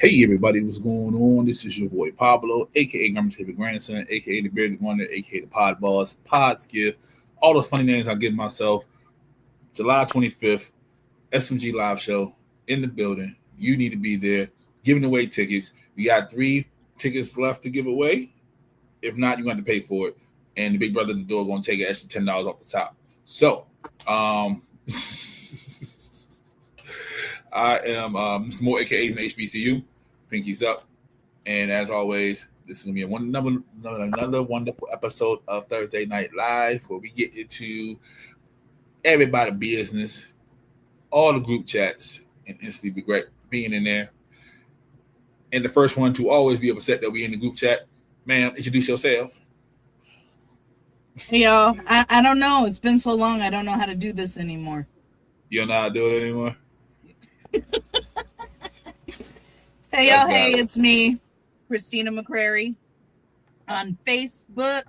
Hey everybody, what's going on? This is your boy Pablo, aka Grandma's favorite grandson, aka the bearded wonder, aka the pod boss, Pod's gift, all those funny names I give myself. July 25th, SMG live show in the building. You need to be there, giving away tickets. We got 3 tickets left to give away. If not, you got to pay for it. And the big brother at the door gonna take an extra $10 off the top. So, I am Mr. Moore, aka an HBCU. Pinkies up. And as always, this is gonna be another wonderful episode of Thursday Night Live, where we get into everybody business, all the group chats, and instantly regret being in there. And the first one to always be upset that we in the group chat, ma'am, introduce yourself. Hey, y'all, I don't know. It's been so long. I don't know how to do this anymore. You don't know how to do it anymore? Hey, y'all. Hey, it's me, Christina McCrary, on Facebook,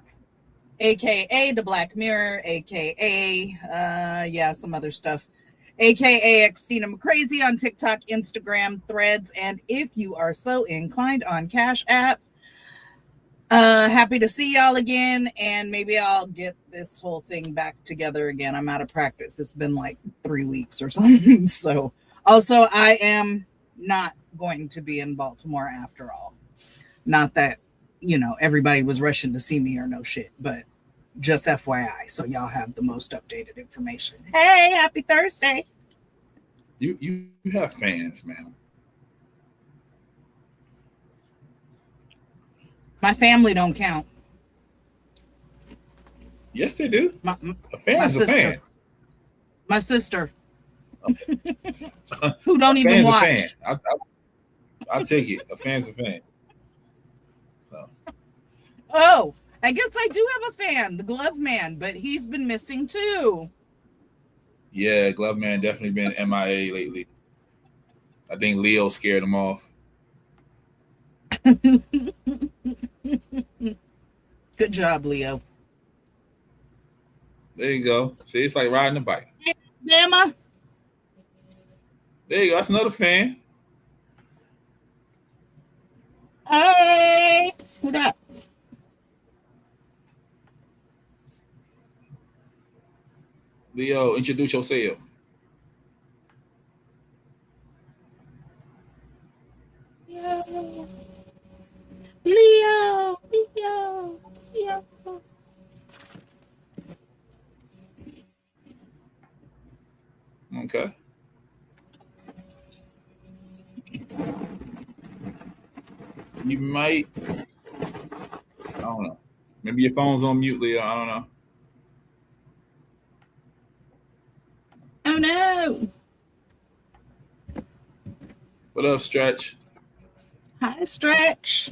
a.k.a. The Black Mirror, a.k.a. some other stuff, a.k.a. Xtina McCrazy on TikTok, Instagram, Threads, and if you are so inclined, on Cash App. Happy to see y'all again, and maybe I'll get this whole thing back together again. I'm out of practice. It's been like 3 weeks or something. So, also, I am not going to be in Baltimore after all. Not that, everybody was rushing to see me or no shit, but just FYI, so y'all have the most updated information. Hey, happy Thursday. You have fans, man. My family don't count. Yes, they do. My a fan's a fan. My sister. Who don't even watch. A fan. I'll take it. A fan's a fan. So. Oh, I guess I do have a fan, the Glove Man, but he's been missing too. Yeah, Glove Man definitely been MIA lately. I think Leo scared him off. Good job, Leo. There you go. See, it's like riding a bike. Hey, Bama. There you go. That's another fan. Hey, who that? Leo, introduce yourself. Leo. Okay. You might. I don't know. Maybe your phone's on mute, Leo. I don't know. Oh no. What up, Stretch? Hi, Stretch.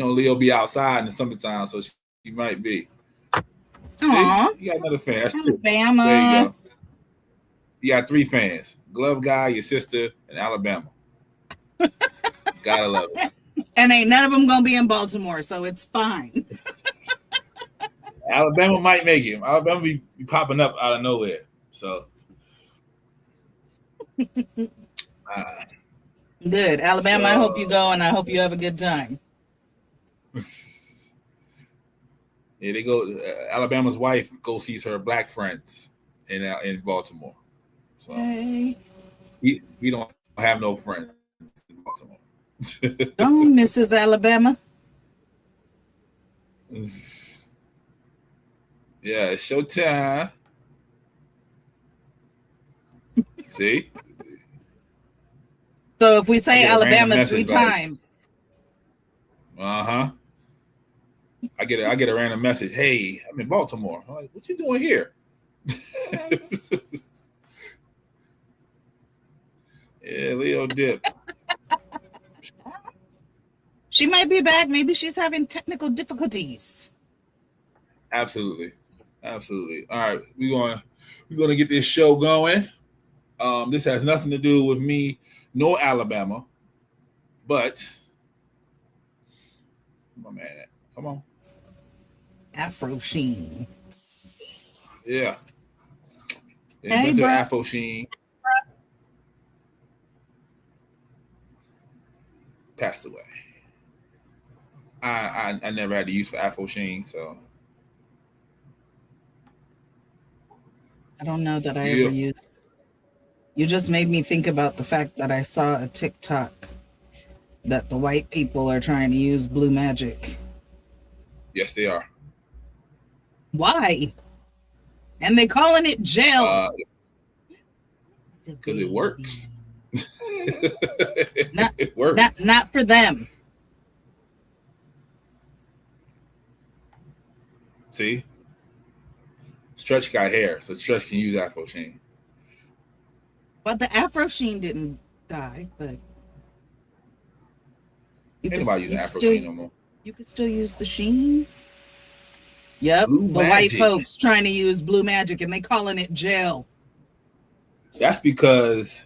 Leo be outside in the summertime, so she might be. Aww. See? You got another fan. That's 2. Alabama. There you go. You got 3 fans. Glove Guy, your sister, and Alabama. Gotta love it. And ain't none of them gonna be in Baltimore, so it's fine. Alabama might make it. Alabama be popping up out of nowhere. So good. Alabama, I hope you go, and I hope you have a good time. Yeah, they go. Alabama's wife sees her black friends in Baltimore. So we don't have no friends in Baltimore. Oh, Mrs. Alabama. Yeah, it's showtime. See? So if we say Alabama 3 times. I get a random message. Hey, I'm in Baltimore. I'm like, what you doing here? Yeah, Leo dip. She might be back. Maybe she's having technical difficulties. Absolutely. All right, we're gonna get this show going. This has nothing to do with me nor Alabama, but my man, come on. Afro Sheen. Yeah. Hey, Inventor bro. Afro Sheen passed away. I never had the use for Afro Sheen, so I don't know that I yeah. ever used. You just made me think about the fact that I saw a TikTok that the white people are trying to use blue magic. Yes, they are. Why? And they calling it gel. Because it works. Not, it works. not for them. See? Stretch got hair, so Stretch can use Afro Sheen. But the Afro Sheen didn't die, but Ain't nobody using Afro Sheen no more. You could still use the Sheen. Yep, Blue the magic. white folks trying to use blue magic and they calling it gel. That's because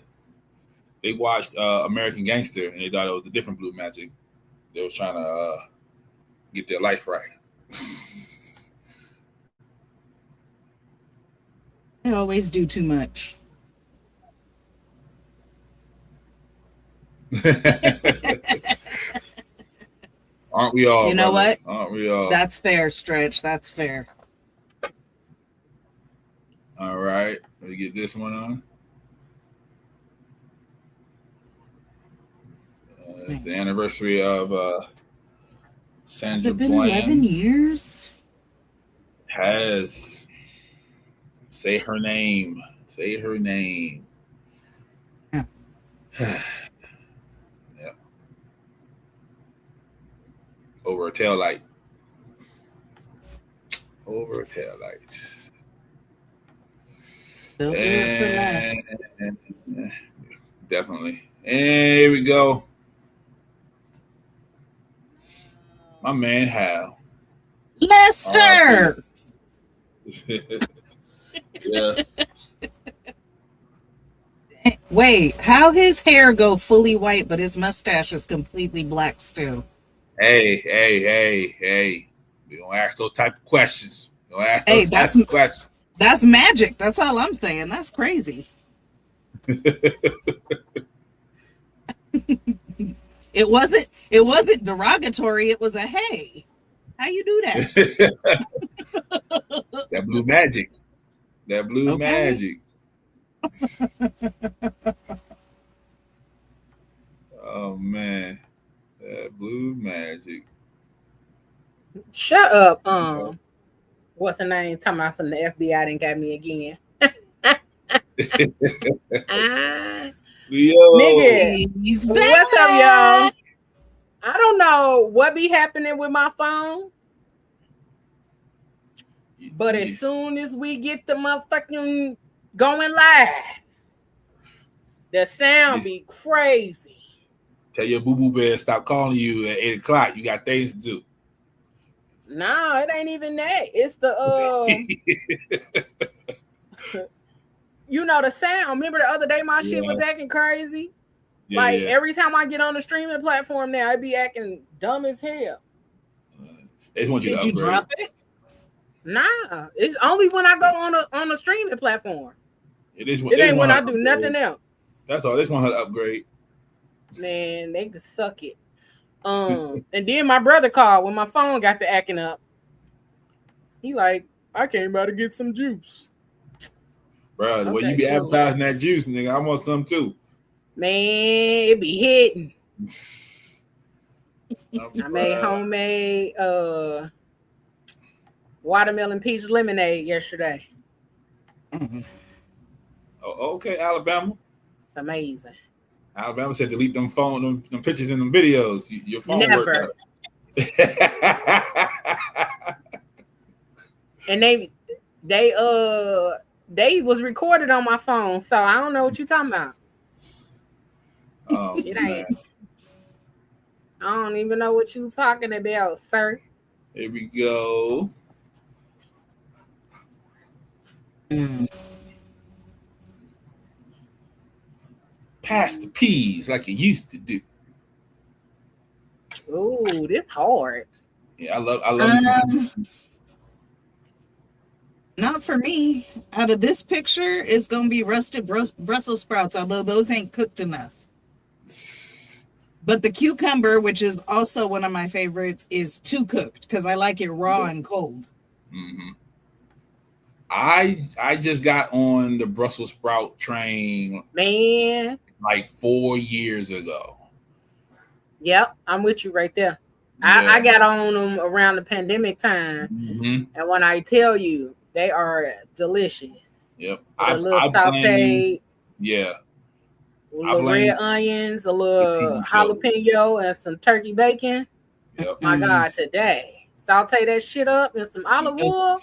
they watched American Gangster and they thought it was a different blue magic. They was trying to get their life right. They always do too much. Aren't we all? You know brother? what? Aren't we all? That's fair, Stretch. That's fair. All right. Let me get this one on. It's the anniversary of Sandra Has it been Bland. 11 years? Has. Say her name. Say her name. Yeah. Yeah. Over a tail light. Over a tail light. They'll do it for less. Definitely. And here we go. My man Hal. Lester! Yeah. Wait, how his hair go fully white, but his mustache is completely black still? Hey. We don't ask those type of questions. We don't ask those type of questions. That's magic. That's all I'm saying. That's crazy. It wasn't derogatory. It was a hey. How you do that? That blue magic. That blue magic. Oh man. That blue magic. Shut up. What's her name? Talking about some the FBI didn't got me again. Yo. Nigga, He's back. what's up, y'all? I don't know what be happening with my phone, but as soon as we get the motherfucking going live, the sound be crazy. Tell your boo-boo bear stop calling you at 8 o'clock. You got things to do. No, it ain't even that. It's the you know the sound. Remember the other day my shit was acting crazy? Every time I get on the streaming platform now, it be acting dumb as hell. They just want you to upgrade. Did you drop it? Nah, it's only when I go on a streaming platform. It is. It ain't when I do nothing else. That's all. They just want her to upgrade. Man, they can suck it. And then my brother called when my phone got to acting up. He like, I came by to get some juice. Bro, the way you be advertising that juice, nigga, I want some too. Man, it be hitting. I made homemade watermelon peach lemonade yesterday. Mm-hmm. Oh, okay, Alabama. It's amazing. Alabama said delete them pictures and them videos. Your phone never. And they was recorded on my phone, so I don't know what you're talking about. Oh, it ain't. I don't even know what you talking about, sir. Here we go. Pass the peas like it used to do. Ooh, this hard. Yeah, I love Not for me. Out of this picture, it's gonna be rusted Brussels sprouts, although those ain't cooked enough. But the cucumber, which is also one of my favorites, is too cooked because I like it raw and cold. Mm-hmm. I just got on the Brussels sprout train, Man. like 4 years ago. Yep, I'm with you right there. Yeah. I got on them around the pandemic time, Mm-hmm. and when I tell you, they are delicious. Yep. A little sauteed, yeah. a little red onions, a little jalapeno, and some turkey bacon. Yep. My God, today saute that shit up in some olive oil.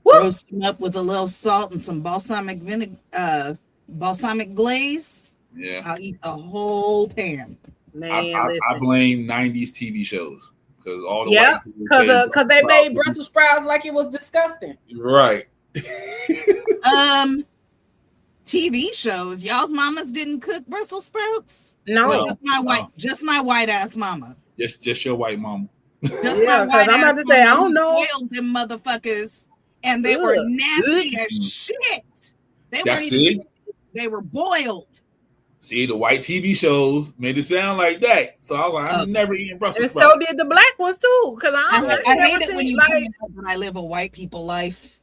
Roast them up with a little salt and some balsamic vinegar, balsamic glaze. Yeah. I'll eat the whole pan. Man, I blame 90s TV shows because all the yeah, because they made Brussels sprouts like it was disgusting. Right. TV shows. Y'all's mamas didn't cook Brussels sprouts. No, or just my white ass mama. Just your white mama. Just my white I'm about to say I don't know. Boiled them motherfuckers, and they were nasty as shit. They were boiled. See, the white TV shows made it sound like that. So I was like, I'm never eating Brussels sprouts. And so did the black ones too. Because I hate it when you when I live a white people life.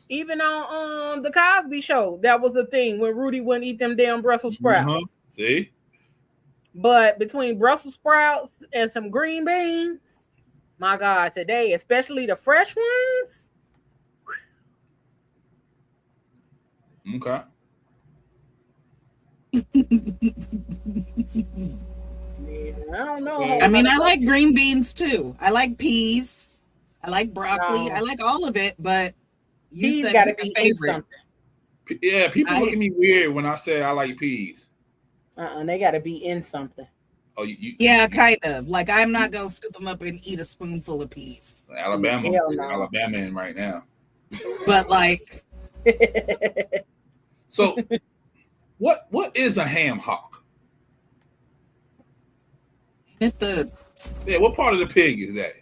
Even on the Cosby Show, that was the thing when Rudy wouldn't eat them damn Brussels sprouts. Uh-huh. See? But between Brussels sprouts and some green beans, my God, today, especially the fresh ones. Okay. I don't know. I mean, I like green beans too. I like peas. I like broccoli. No. I like all of it, but you peas said gotta be favorite. Something. Yeah, people look at me weird when I say I like peas. They gotta be in something. Oh, yeah, kind of. Like I'm not gonna scoop them up and eat a spoonful of peas. Alabama in right now. But like, so what is a ham hock? What part of the pig is that?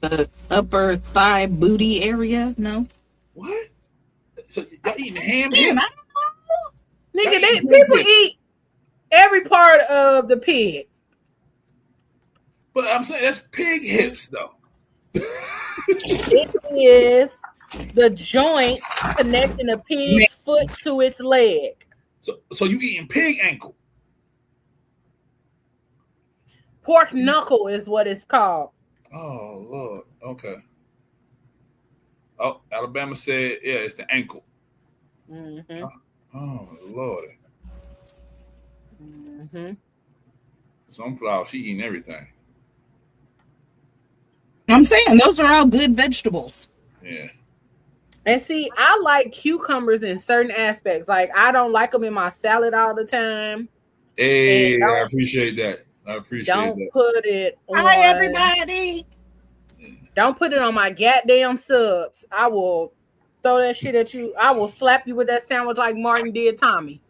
The upper thigh booty area? No. What? So y'all eating ham? Yeah, nigga, people eat every part of the pig. But I'm saying that's pig hips, though. It is the joint connecting a pig's foot to its leg. So you eating pig ankle? Pork knuckle is what it's called. Oh Lord. Okay. Oh, Alabama said, yeah, it's the ankle. Mm-hmm. Oh Lord. Mm-hmm. Sunflower, she eating everything. I'm saying those are all good vegetables. Yeah. And see, I like cucumbers in certain aspects. Like I don't like them in my salad all the time. Hey, I appreciate that. Don't put it on. Hi, everybody. Don't put it on my goddamn subs. I will throw that shit at you. I will slap you with that sandwich like Martin did Tommy.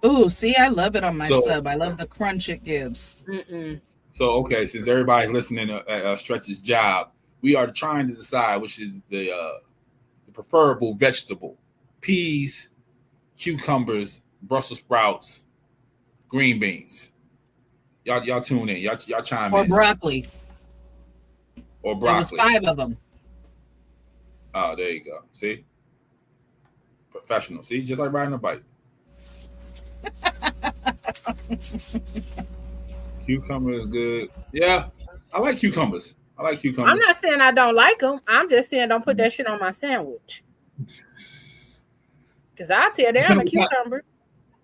Ooh, see, I love it on my sub. I love the crunch it gives. Mm-mm. So, okay, since everybody's listening at Stretch's job, we are trying to decide which is the preferable vegetable: peas, cucumbers, Brussels sprouts, green beans. Y'all tune in. Y'all chime in. Or broccoli. Or broccoli. There was 5 of them. Oh, there you go. See? Professional. See? Just like riding a bike. Cucumber is good. Yeah, I like cucumbers. I'm not saying I don't like them. I'm just saying don't put that shit on my sandwich. Because I'll tear down a cucumber.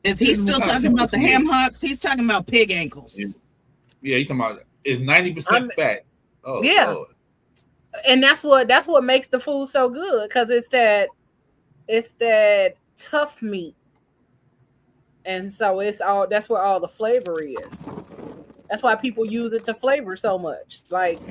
Is he still talking about the ham hocks? He's talking about pig ankles. Yeah, he's talking about it's 90% fat. Oh, yeah. Lord. And that's what makes the food so good, because it's that tough meat. And so that's where all the flavor is. That's why people use it to flavor so much. Like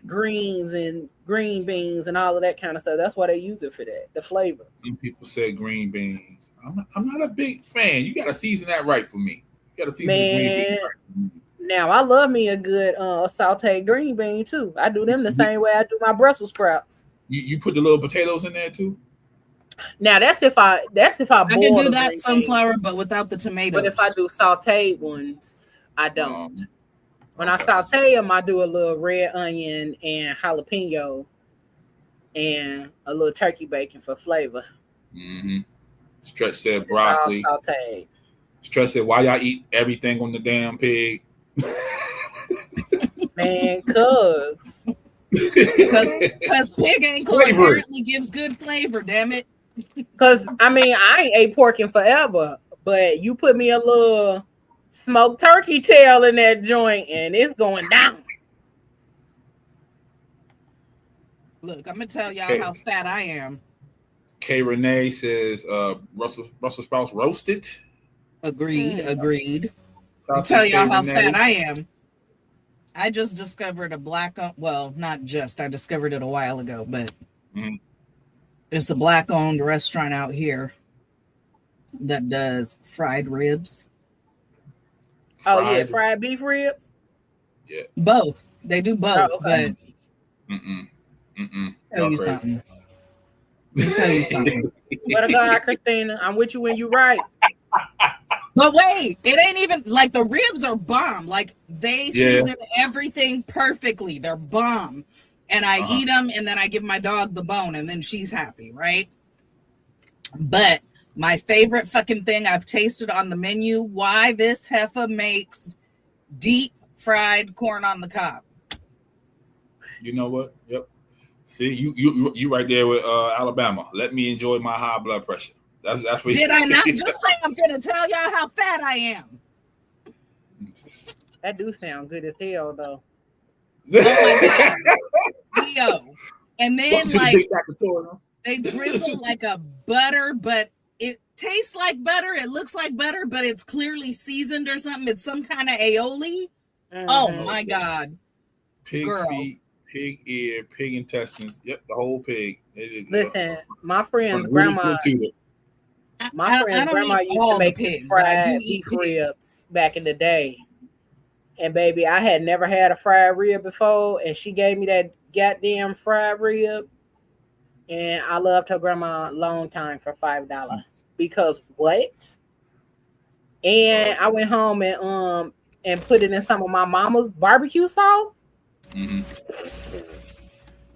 greens and green beans and all of that kind of stuff. That's why they use it for that, the flavor. Some people say green beans. I'm not a big fan. You gotta season that right for me. You gotta season the green beans right. Now I love me a good sauteed green bean too. I do them the same way I do my Brussels sprouts. You put the little potatoes in there too. Now that's if I I can boil do the that green sunflower, but without the beans. tomatoes. But if I do sauteed ones, I don't. When I Okay. saute them, I do a little red onion and jalapeno and a little turkey bacon for flavor. Mm-hmm. Stretch said All broccoli. sauteed. Stretch said, why y'all eat everything on the damn pig? Man, cuz. Because pig ankle Flavor. apparently gives good flavor, damn it. Because, I mean, I ain't ate pork in forever, but you put me a little smoked turkey tail in that joint and it's going down. Look, I'm going to tell y'all Okay. how fat I am. K Renee says Brussels sprouts roasted. Agreed. Shout out I'll to tell y'all K. how Renee. fat I am. I just discovered a well, not just, I discovered it a while ago, but it's a black-owned restaurant out here that does fried ribs. Oh, yeah, fried beef ribs? Yeah. Both. They do both, okay. but Tell tell you something. Let me tell you something. Swear to God, Christina, I'm with you when you right. But wait, it ain't even like the ribs are bomb. Like they season everything perfectly. They're bomb. And I eat them and then I give my dog the bone and then she's happy, right? But my favorite fucking thing I've tasted on the menu, why this heifer makes deep fried corn on the cob. You know what? Yep. See, you right there with Alabama. Let me enjoy my high blood pressure. That's what. Did I not just say I'm gonna tell y'all how fat I am? That do sound good as hell, though. Oh my God. Leo. And then Welcome to the like Big Factory. they drizzle like a butter, but it tastes like butter. It looks like butter, but it's clearly seasoned or something. It's some kind of aioli. Oh my God. Pig Girl. feet, pig ear, pig intestines. Yep, the whole pig. Listen, my friend's grandma. My friend's grandma used to make fried beef ribs back in the day. And baby, I had never had a fried rib before, and she gave me that goddamn fried rib. And I loved her grandma a long time for $5. Because what? And I went home and put it in some of my mama's barbecue sauce.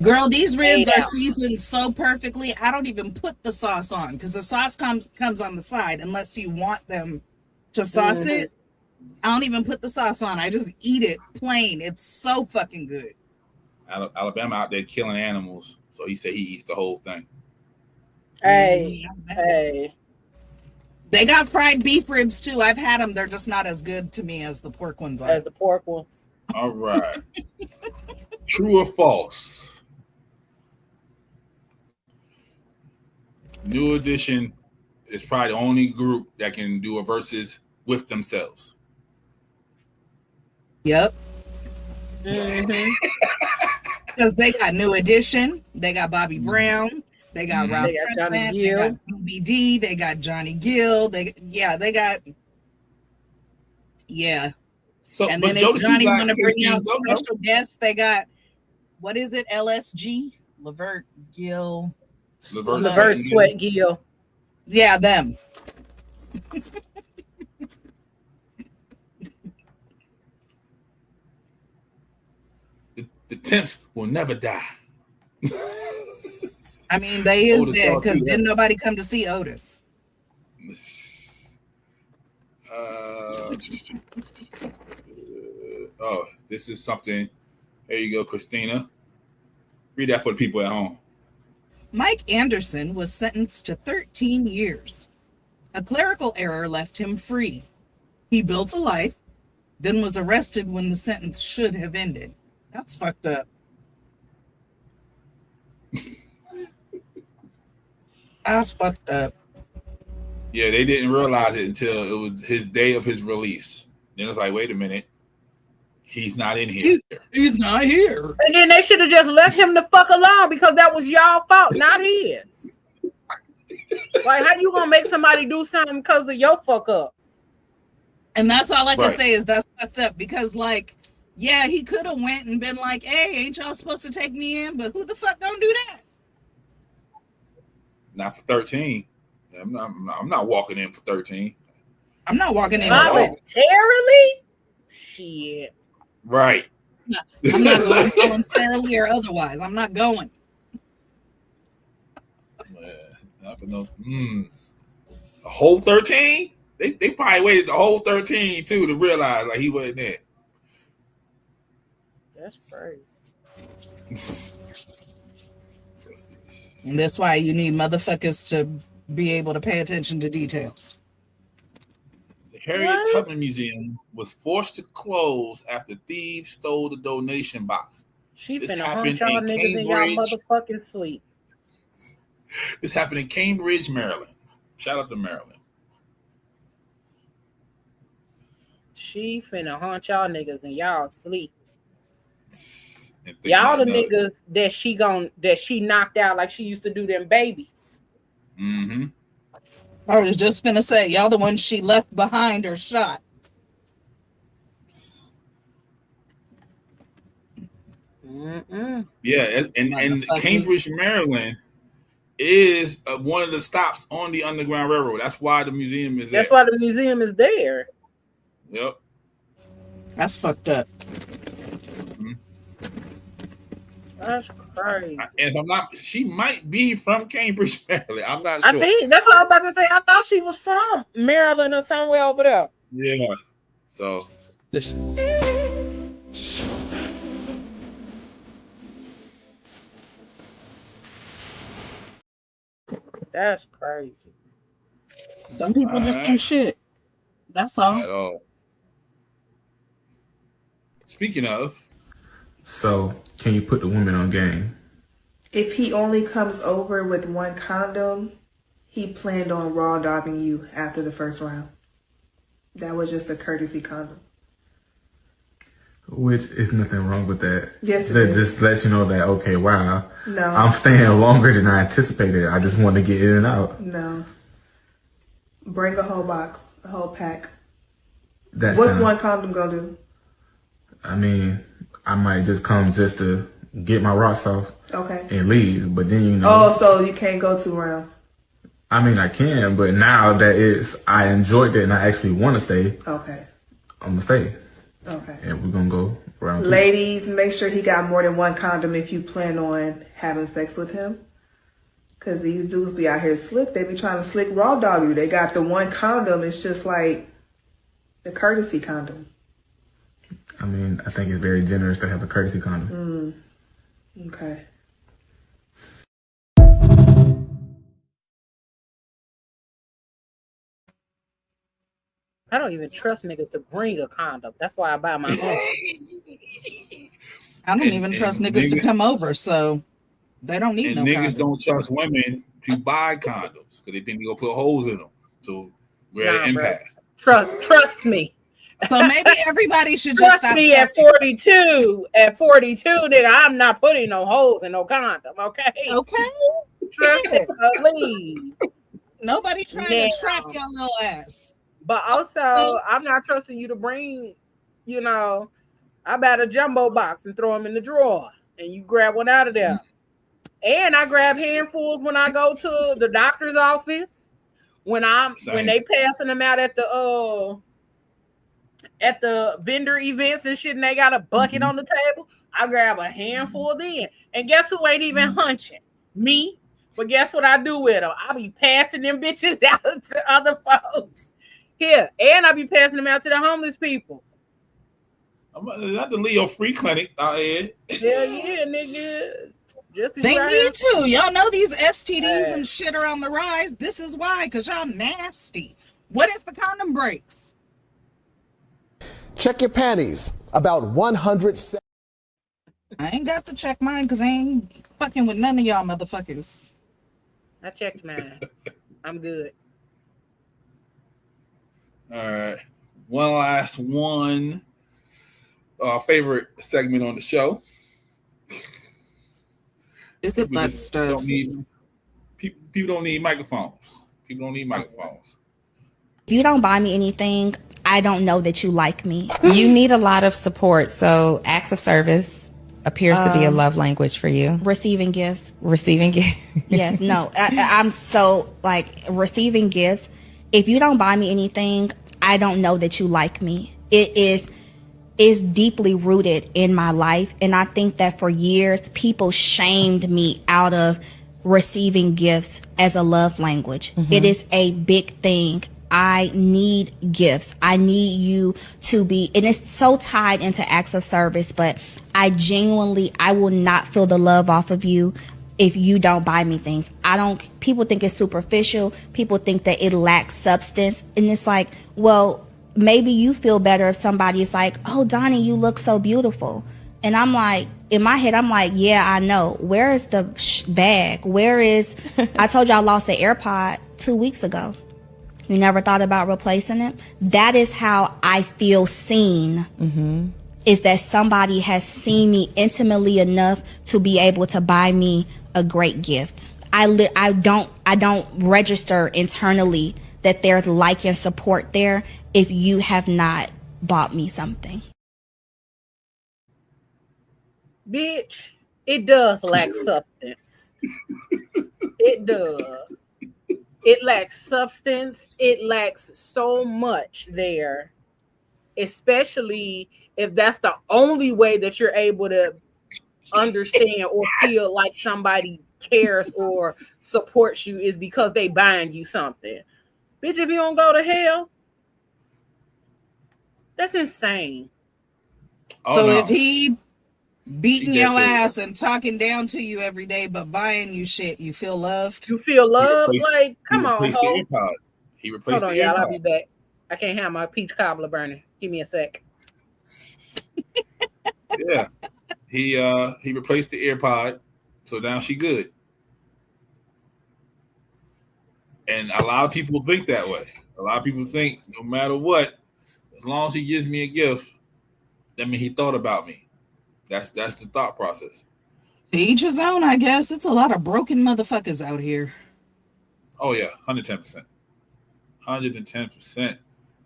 Girl, these ribs are seasoned so perfectly. I don't even put the sauce on because the sauce comes on the side unless you want them to sauce it. I don't even put the sauce on. I just eat it plain. It's so fucking good. Alabama out there killing animals, so he said he eats the whole thing. Hey. They got fried beef ribs too. I've had them. They're just not as good to me as the pork ones are. As the pork ones. All right. True or false? New Edition is probably the only group that can do a versus with themselves. Yep. Because they got New Edition, they got Bobby Brown, they got Ralph Tresvant, they got BBD, they got Johnny Gill, they got So, and then if Johnny want to bring out special guests, they got what is it? LSG, Levert Gill. Levert Sweat Gill. Yeah, them. The temps will never die. I mean, they is dead because didn't nobody come to see Otis. Oh, this is something. There you go, Christina. Read that for the people at home. Mike Anderson was sentenced to 13 years. A clerical error left him free. He built a life, then was arrested when the sentence should have ended. That's fucked up. That's fucked up. Yeah, they didn't realize it until it was his day of his release. Then it's like, wait a minute. He's not in here. He's not here. And then they should have just left him the fuck alone because that was y'all fault, not his. Like, how you gonna make somebody do something because of your fuck up? And that's all I can say is that's fucked up because, like, yeah, he could have went and been like, hey, ain't y'all supposed to take me in? But who the fuck gonna do that? Not for 13. I'm not walking in for 13. I'm not walking in voluntarily. Shit. Right. No, I'm not going voluntarily or otherwise. I'm not going. A whole 13? They probably waited the whole 13 too to realize like he wasn't there. That's crazy. And that's why you need motherfuckers to be able to pay attention to details. The Harriet Tubman Museum was forced to close after thieves stole the donation box. She finna hunt y'all niggas in y'all motherfucking sleep. This happened in Cambridge, Maryland. Shout out to Maryland. She finna haunt y'all niggas and y'all sleep. Y'all the niggas that she knocked out like she used to do them babies. Mm-hmm. I was just gonna say, y'all the ones she left behind or shot. Mm-mm. Yeah, and Cambridge, Maryland is one of the stops on the Underground Railroad. That's why the museum is there. That's why the museum is there. Yep. That's fucked up. Mm-hmm. That's crazy. And if I'm not, she might be from Cambridge, Maryland. I'm not sure. I think that's what I was about to say. I thought she was from Maryland or somewhere over there. Yeah. So listen. That's crazy. Some people just do shit. That's all. At all. Speaking of. So, can you put the women on game? If he only comes over with one condom, he planned on raw dogging you after the first round. That was just a courtesy condom. Which is nothing wrong with that. Yes, that just lets you know that, okay, wow. No. I'm staying longer than I anticipated. I just want to get in and out. No. Bring a whole box, a whole pack. What's one condom gonna do? I mean, I might just come just to get my rocks off. Okay. And leave, but then you know. Oh, so you can't go 2 rounds? I mean, I can, but now that I enjoyed it and I actually want to stay. Okay. I'm gonna stay. Okay. And we're gonna go round 2. Ladies, make sure he got more than one condom if you plan on having sex with him. Cause these dudes be out here slick. They be trying to slick raw dog you. They got the one condom. It's just like the courtesy condom. I mean, I think it's very generous to have a courtesy condom. Okay. I don't even trust niggas to bring a condom. That's why I buy my own. I don't even trust niggas to come over, so they don't need no condoms. And niggas don't trust women to buy condoms because they think they gonna put holes in them. So we're at an impasse. Trust me. So maybe everybody should just trust me. At 42, nigga, I'm not putting no holes in no condom. Okay. Okay. Trust me. Please. Nobody trying to trap your little ass. But also, I'm not trusting you to bring, I bought a jumbo box and throw them in the drawer, and you grab one out of there. And I grab handfuls when I go to the doctor's office. When they passing them out at the vendor events and shit, and they got a bucket on the table, I grab a handful then. And guess who ain't even hunching? Me. But guess what I do with them? I be passing them bitches out to other folks. Here, and I be passing them out to the homeless people. I'm at the Leo Free Clinic out here. Hell yeah, nigga. They need to. Y'all know these STDs and shit are on the rise. This is why, because y'all nasty. What if the condom breaks? Check your panties. About 100. I ain't got to check mine because I ain't fucking with none of y'all motherfuckers. I checked mine. I'm good. All right. One last one. Our favorite segment on the show. Is it butt stuff? People don't need microphones. People don't need microphones. If you don't buy me anything, I don't know that you like me. You need a lot of support, so acts of service appears to be a love language for you? Receiving gifts. Receiving gifts. Yes, no. I'm so like receiving gifts. If you don't buy me anything, I don't know that you like me. It is deeply rooted in my life. And I think that for years, people shamed me out of receiving gifts as a love language. It is a big thing. I need gifts. I need you to be, and it's so tied into acts of service, but I will not feel the love off of you if you don't buy me things. People think it's superficial. People think that it lacks substance. And it's like, well, maybe you feel better if somebody is like, oh, Donnie, you look so beautiful. And I'm like, in my head, I'm like, yeah, I know. Where is the bag? I told you I lost an AirPod 2 weeks ago. You never thought about replacing it? That is how I feel seen. Is that somebody has seen me intimately enough to be able to buy me a great gift. I don't register internally that there's like and support there if you have not bought me something. Bitch, it does lack substance. It does. It lacks substance. It lacks so much there, especially if that's the only way that you're able to understand or feel like somebody cares or supports you is because they buying you something. Bitch, if you don't go to hell, that's insane. If he beating your ass and talking down to you every day, but buying you shit, you feel loved? You feel loved? Like, come on, ho. He replaced Hold on, y'all. I'll be back. I can't have my peach cobbler burning. Give me a sec. Yeah. He replaced the AirPod, so now she good. And a lot of people think that way. A lot of people think no matter what, as long as he gives me a gift, that means he thought about me. That's the thought process. To each his own, I guess. It's a lot of broken motherfuckers out here. Oh yeah, 110%. 110%.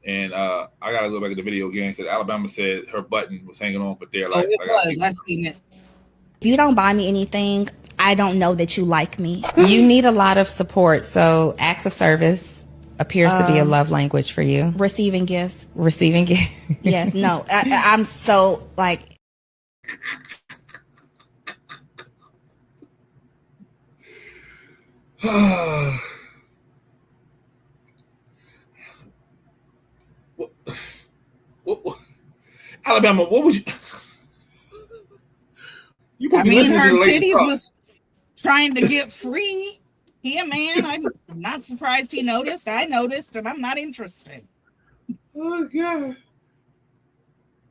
And I gotta go back to the video again because Alabama said her button was hanging on for dear life. I seen it. If you don't buy me anything, I don't know that you like me. You need a lot of support. So acts of service appears to be a love language for you. Receiving gifts. Receiving gifts. Yes, no. I'm so like. What? Alabama, what would you? I mean, her titties was trying to get free. He a man. I'm not surprised he noticed. I noticed, and I'm not interested. Oh God.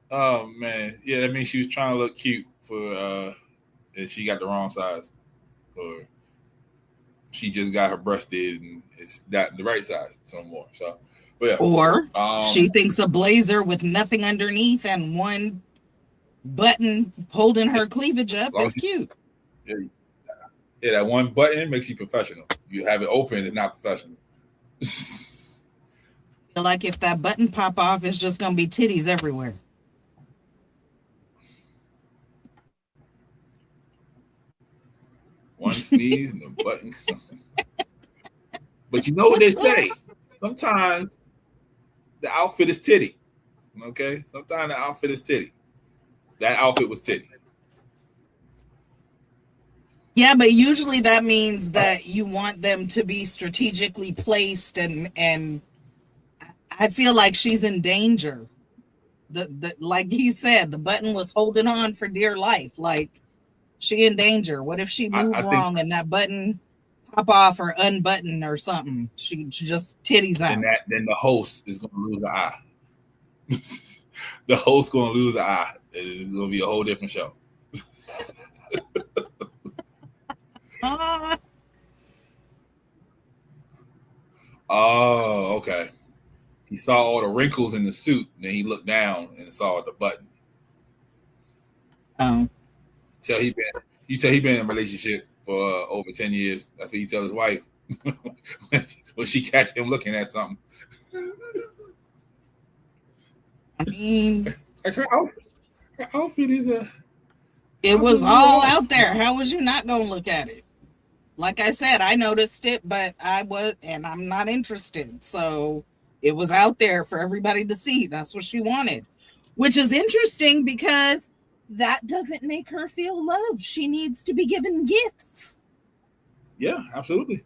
Oh man, yeah. That means she was trying to look cute for, and she got the wrong size, or she just got her breast did and it's not the right size some more. So, but yeah. Or she thinks a blazer with nothing underneath and one button holding her cleavage up is cute. Yeah, that one button makes you professional. You have it open, it's not professional. Like if that button pop off, it's just gonna be titties everywhere. One sneeze and the button. But you know what they say? Sometimes the outfit is titty. Okay? Sometimes the outfit is titty. That outfit was titty. Yeah, but usually that means that you want them to be strategically placed, and I feel like she's in danger. The like he said, the button was holding on for dear life. Like she in danger. What if she moved wrong and that button pop off or unbutton or something? She just titties out. And then the host is gonna lose an eye. The host gonna lose an eye. It's gonna be a whole different show. Oh, okay. He saw all the wrinkles in the suit, and then he looked down and saw the button. Oh. You tell he been in a relationship for over 10 years. That's what he tell his wife when she catch him looking at something. I mean, like her outfit is It was all out there. How was you not going to look at it? Like I said, I noticed it, but I'm not interested. So it was out there for everybody to see. That's what she wanted, which is interesting because that doesn't make her feel loved. She needs to be given gifts. Yeah, absolutely.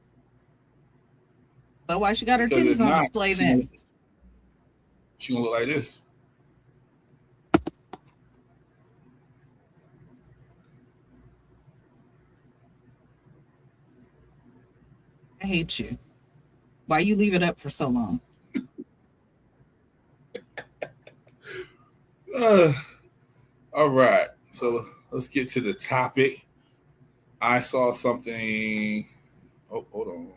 So why she got her titties on display then? She gonna look like this. I hate you. Why you leave it up for so long? All right. So let's get to the topic. I saw something. Oh, hold on.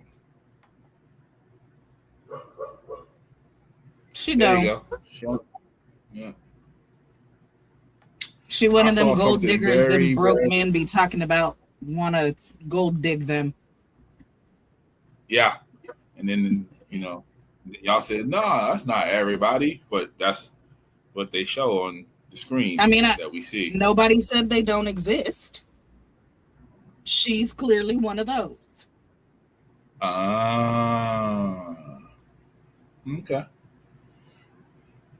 She don't. Yeah. She one of them gold diggers that broke men be talking about want to gold dig them. Yeah. And then, y'all said, no, that's not everybody, but that's what they show on the screen that we see. Nobody said they don't exist. She's clearly one of those. Okay.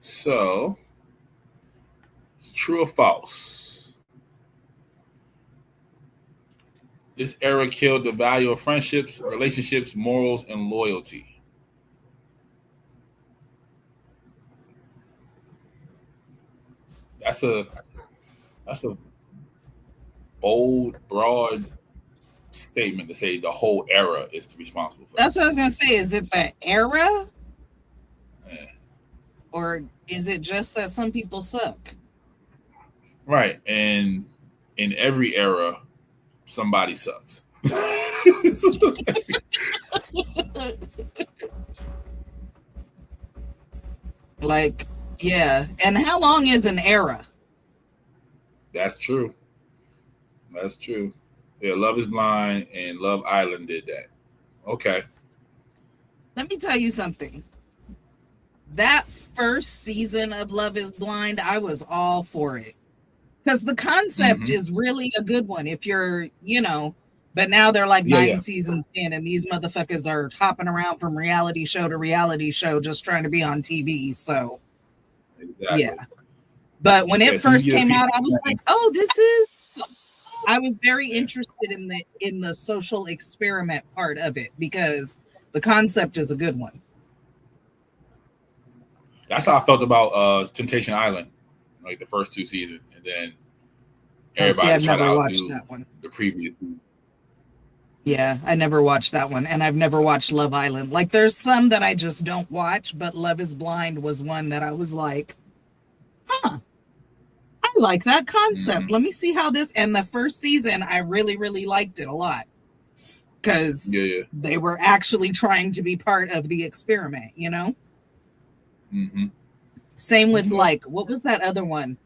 So, true or false? This era killed the value of friendships, relationships, morals, and loyalty. That's a bold, broad statement to say the whole era is responsible for. That's what I was gonna say. Is it the era? Yeah. Or is it just that some people suck? Right. And in every era, somebody sucks. Like, yeah. And how long is an era? That's true. That's true. Yeah, Love is Blind and Love Island did that. Okay. Let me tell you something. That first season of Love is Blind, I was all for it. Because the concept is really a good one if you're, but now they're like 9 seasons in and these motherfuckers are hopping around from reality show to reality show just trying to be on TV. So, yeah. But when it first came out, I was like, oh, I was very interested in the social experiment part of it because the concept is a good one. That's how I felt about Temptation Island, like the first 2 seasons, and then everybody tried to outdo that one. The previous. Yeah, I never watched that one, and I've never watched Love Island. Like, there's some that I just don't watch, but Love is Blind was one that I was like, I like that concept. Let me see how this. And the first season, I really, really liked it a lot because they were actually trying to be part of the experiment, Same with what was that other one?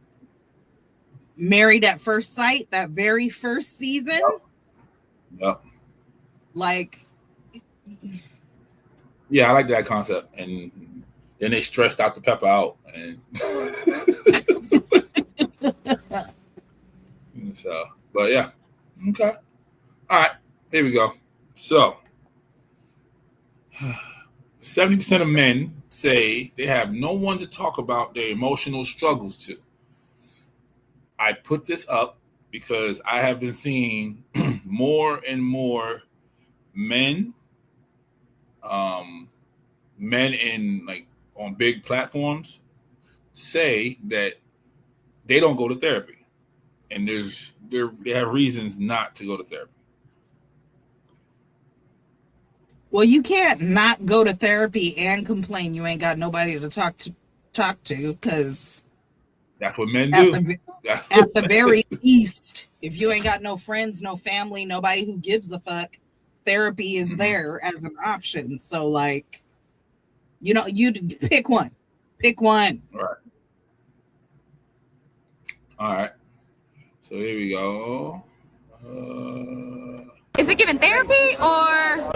Married at First Sight, that very first season. Yep. Like, yeah, I like that concept. And then they stressed out the pepper out. And so, but yeah. Okay. All right. Here we go. So, 70% of men say they have no one to talk about their emotional struggles to. I put this up because I have been seeing more and more men in on big platforms say that they don't go to therapy, and they have reasons not to go to therapy. Well, you can't not go to therapy and complain you ain't got nobody to talk to because that's what men do. At the very least, if you ain't got no friends, no family, nobody who gives a fuck, therapy is there as an option. So, you pick one. Pick one. All right. So here we go. Is it given therapy or?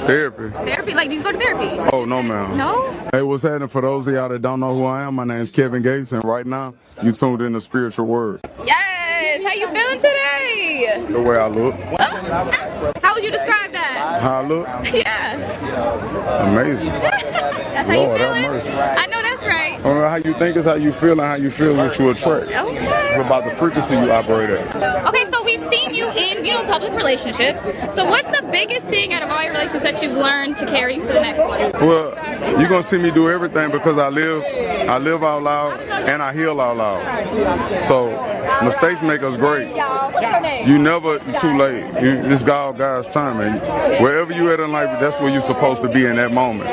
Therapy. Therapy? Like, do you go to therapy? Oh, no, ma'am. No? Hey, what's happening? For those of y'all that don't know who I am, my name's Kevin Gates, and right now, you tuned in to Spiritual Word. Yes! Chris. How you feeling today? The way I look. How would you describe that? How I look? Yeah. Amazing. That's how Lord, you have feeling? mercy. I know that's right. I don't know how you think is how you feel, and how you feel is what you attract. Okay. It's about the frequency you operate at. Okay, so we've seen you in, public relationships. So what's the biggest thing out of all your relationships that you've learned to carry to the next one? Well, you're gonna see me do everything because I live out loud and I heal out loud. So mistakes make us great. You never too late. It's God's time, and wherever you at in life, that's where you're supposed to be in that moment.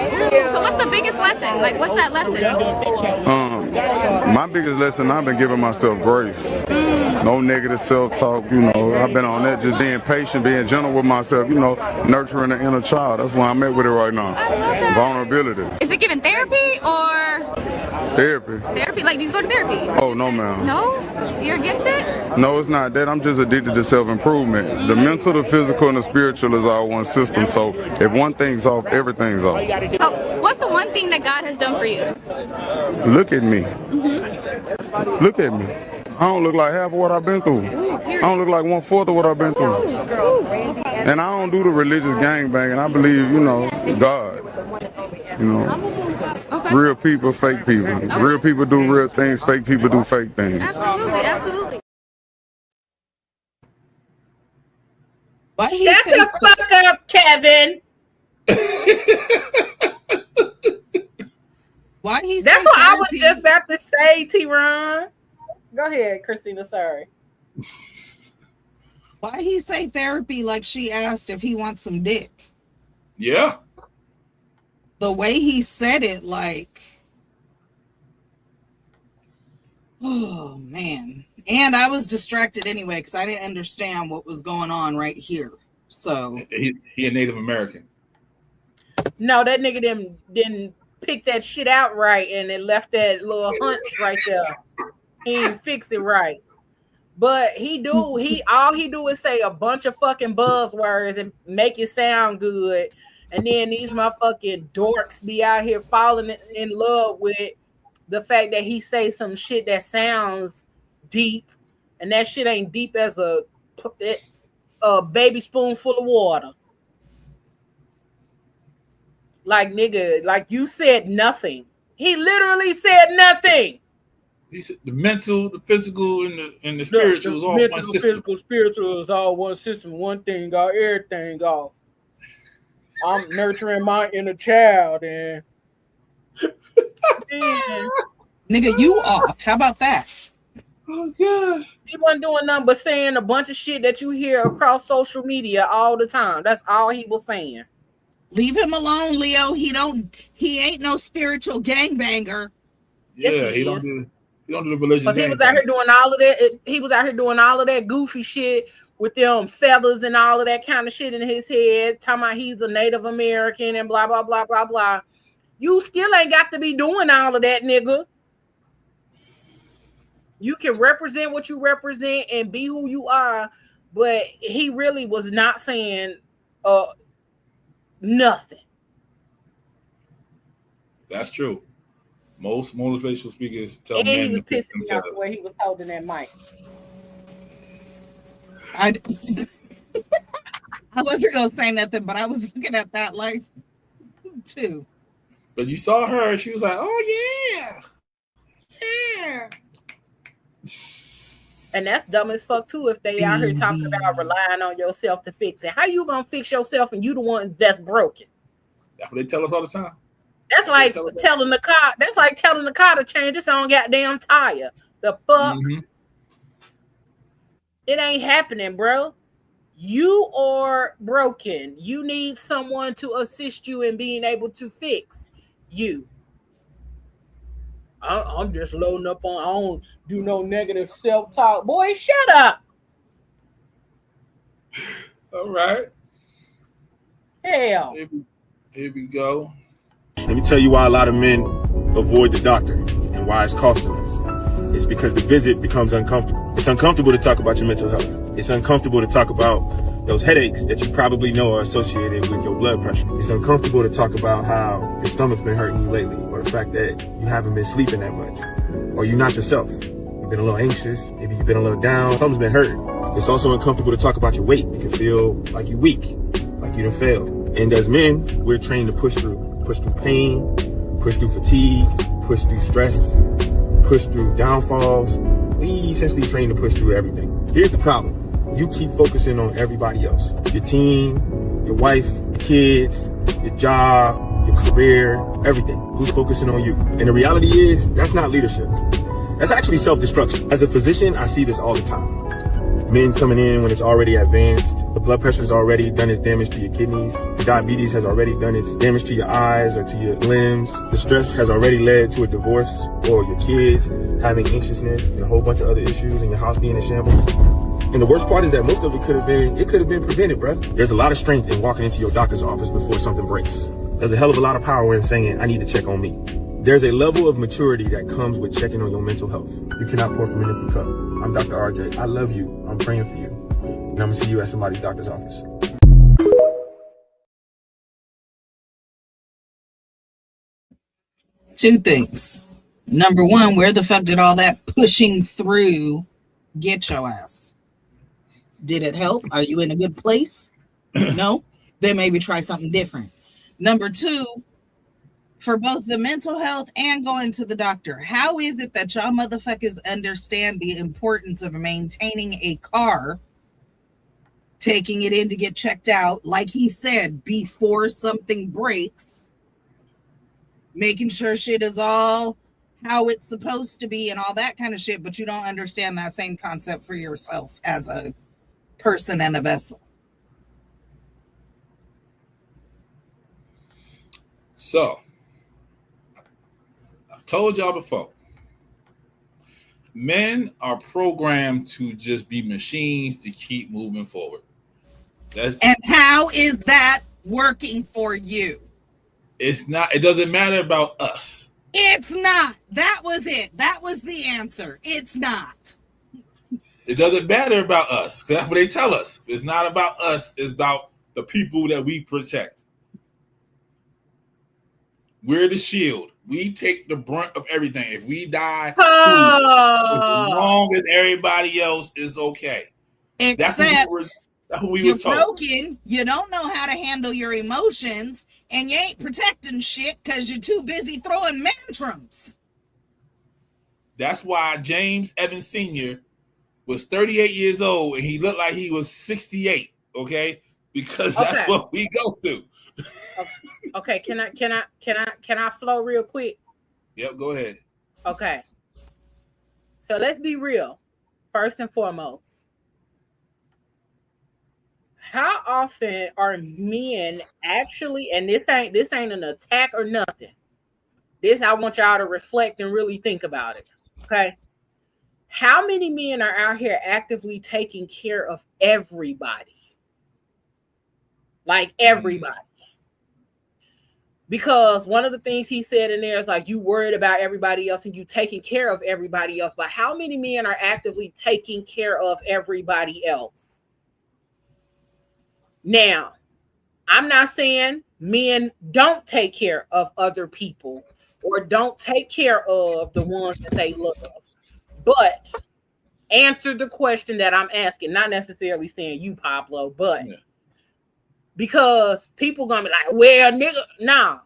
So what's the biggest lesson? Like, what's that lesson? My biggest lesson, I've been giving myself grace. No negative self-talk, I've been on that, just being patient, being gentle with myself, nurturing the inner child. That's why I'm at with it right now. Vulnerability. Is it giving therapy or? Therapy. Therapy? Like, do you go to therapy? Oh, no, ma'am. No? You're against it? No, it's not that. I'm just addicted to self-improvement. The mental, the physical, and the spiritual is all one system. So if one thing's off, everything's off. Oh, what's the one thing that God has done for you? Look at me. Mm-hmm. Look at me. I don't look like half of what I've been through. I don't look like 1/4 of what I've been through. And I don't do the religious gangbanging. I believe, God. Okay. Real people, fake people. Okay. Real people do real things, fake people do fake things. Absolutely, absolutely. Shut the fuck up, Kevin. Why he? That's what I was just about to say, T-Ron. Go ahead, Christina. Sorry. Why he say therapy like she asked if he wants some dick? Yeah. The way he said it, like, oh man. And I was distracted anyway because I didn't understand what was going on right here. So he a Native American. No, that nigga didn't pick that shit out right, and it left that little hunch right there. He didn't fix it right. But all he do is say a bunch of fucking buzzwords and make it sound good. And then these motherfucking dorks be out here falling in love with the fact that he say some shit that sounds deep, and that shit ain't deep as a baby spoonful of water. Like, nigga, like you said nothing. He literally said nothing. He said the mental, the physical, and the spiritual is all mental, one system. Physical, spiritual is all one system. One thing got everything off. I'm nurturing my inner child, and nigga, you off. How about that? Oh yeah. He wasn't doing nothing but saying a bunch of shit that you hear across social media all the time. That's all he was saying. Leave him alone, Leo. He ain't no spiritual gangbanger. Yeah, yes, he don't do the religion. But he was out here doing all of that. He was out here doing all of that goofy shit with them feathers and all of that kind of shit in his head, talking about he's a Native American and blah, blah, blah, blah, blah. You still ain't got to be doing all of that, nigga. You can represent what you represent and be who you are, but he really was not saying nothing. That's true. Most motivational speakers tell and men he was to pick pissing me off themselves. the way he was holding that mic. I wasn't gonna say nothing, but I was looking at that like too. But you saw her, she was like, "Oh yeah, yeah." And that's dumb as fuck too. If they out here talking about relying on yourself to fix it, how you gonna fix yourself and you the one that's broken? That's what they tell us all the time. That's like telling the car. That's like telling the car to change its own goddamn tire. The fuck. Mm-hmm. It ain't happening, bro. You are broken. You need someone to assist you in being able to fix you. I'm just loading up on. I don't do no negative self-talk. Boy, shut up. All right. Hell. Here we go. Let me tell you why a lot of men avoid the doctor and why it's costing us. It's because the visit becomes uncomfortable. It's uncomfortable to talk about your mental health. It's uncomfortable to talk about those headaches that you probably know are associated with your blood pressure. It's uncomfortable to talk about how your stomach's been hurting you lately, or the fact that you haven't been sleeping that much, or you're not yourself. You've been a little anxious. Maybe you've been a little down. Something's been hurt. It's also uncomfortable to talk about your weight. You can feel like you're weak, like you done failed. And as men, we're trained to push through pain, push through fatigue, push through stress, push through downfalls. We essentially train to push through everything. Here's the problem. You keep focusing on everybody else. Your team, your wife, kids, your job, your career, everything. Who's focusing on you? And the reality is, that's not leadership. That's actually self-destruction. As a physician, I see this all the time. Men coming in when it's already advanced. The blood pressure has already done its damage to your kidneys. The diabetes has already done its damage to your eyes or to your limbs. The stress has already led to a divorce or your kids having anxiousness and a whole bunch of other issues and your house being in shambles. And the worst part is that most of it could have been prevented, bro. There's a lot of strength in walking into your doctor's office before something breaks. There's a hell of a lot of power in saying, I need to check on me. There's a level of maturity that comes with checking on your mental health. You cannot pour from an empty cup. I'm Dr. RJ. I love you. I'm praying for you. And I'm gonna see you at somebody's doctor's office. Two things. Number one, where the fuck did all that pushing through get your ass? Did it help? Are you in a good place? No? Then maybe try something different. Number two, for both the mental health and going to the doctor, how is it that y'all motherfuckers understand the importance of maintaining a car, taking it in to get checked out, like he said, before something breaks, making sure shit is all how it's supposed to be and all that kind of shit, but you don't understand that same concept for yourself as a person and a vessel? So, I've told y'all before, men are programmed to just be machines to keep moving forward. And how is that working for you? It's not. It doesn't matter about us. It's not. That was it. That was the answer. It's not. It doesn't matter about us. That's what they tell us. It's not about us. It's about the people that we protect. We're the shield. We take the brunt of everything. If we die, cool. As long as everybody else is okay. Except you're broken. You don't know how to handle your emotions, and you ain't protecting shit because you're too busy throwing tantrums. That's why James Evans Sr. was 38 years old and he looked like he was 68. Okay, because that's what we go through. Okay, can I flow real quick? Yep, go ahead. Okay. So let's be real. First and foremost, how often are men actually, and this ain't an attack or nothing. This, I want y'all to reflect and really think about it. Okay. How many men are out here actively taking care of everybody? Like everybody. Because one of the things he said in there is like, you worried about everybody else and you taking care of everybody else. But how many men are actively taking care of everybody else? Now, I'm not saying men don't take care of other people or don't take care of the ones that they love. But answer the question that I'm asking, not necessarily saying you, Pablo, but because people gonna be like, well, nigga, no.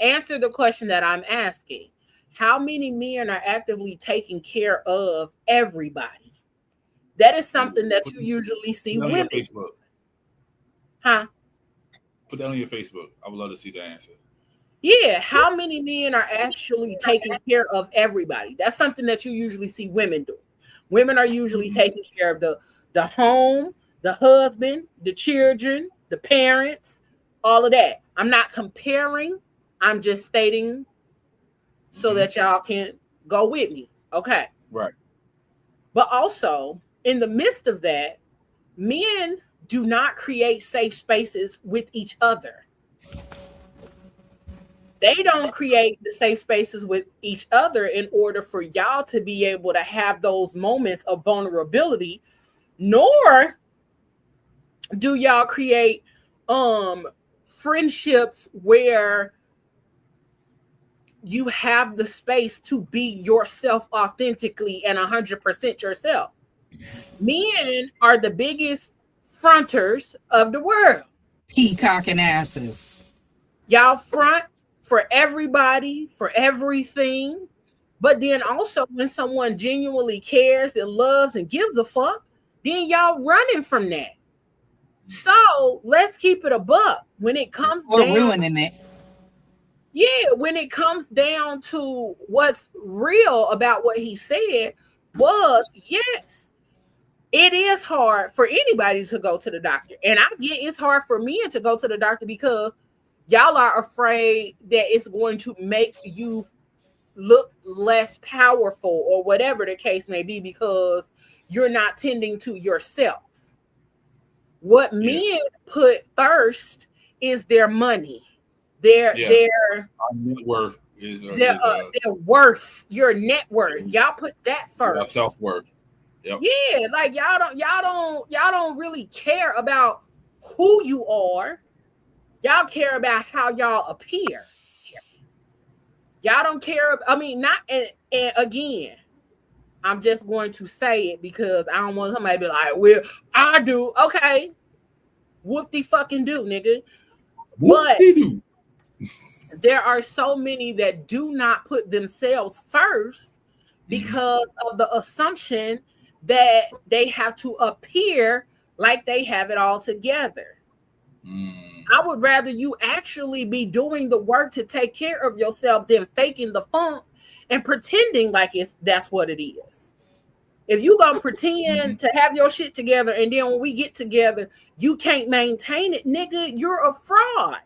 Answer the question that I'm asking. How many men are actively taking care of everybody? That is something that you usually see women. Huh? Put that on your Facebook. I would love to see the answer. Yeah, how many men are actually taking care of everybody? That's something that you usually see women do. Women are usually taking care of the home, the husband, the children, the parents, all of that. I'm not comparing. I'm just stating so that y'all can go with me. Okay. Right. But also, in the midst of that, men do not create safe spaces with each other. They don't create the safe spaces with each other in order for y'all to be able to have those moments of vulnerability, nor do y'all create friendships where you have the space to be yourself authentically and 100% yourself. Men are the biggest fronters of the world. Peacocking asses. Y'all front for everybody, for everything. But then also when someone genuinely cares and loves and gives a fuck, then y'all running from that. So let's keep it a buck when it comes or down, ruining it. Yeah, when it comes down to what's real about what he said was, yes, it is hard for anybody to go to the doctor. And I get it's hard for men to go to the doctor because y'all are afraid that it's going to make you look less powerful or whatever the case may be because you're not tending to yourself. What men put first is their money. Their net worth is their worth, your net worth. Y'all put that first. Self-worth. Yep. Yeah, like y'all don't really care about who you are. Y'all care about how y'all appear. Y'all don't care. I mean, not and again, I'm just going to say it because I don't want somebody to be like, well, I do. Okay. Whoop-de-fucking do, nigga. Whoop-de-do. But there are so many that do not put themselves first because of the assumption that they have to appear like they have it all together. I would rather you actually be doing the work to take care of yourself than faking the funk and pretending like that's what it is. If you gonna pretend to have your shit together and then when we get together, you can't maintain it, nigga, you're a fraud.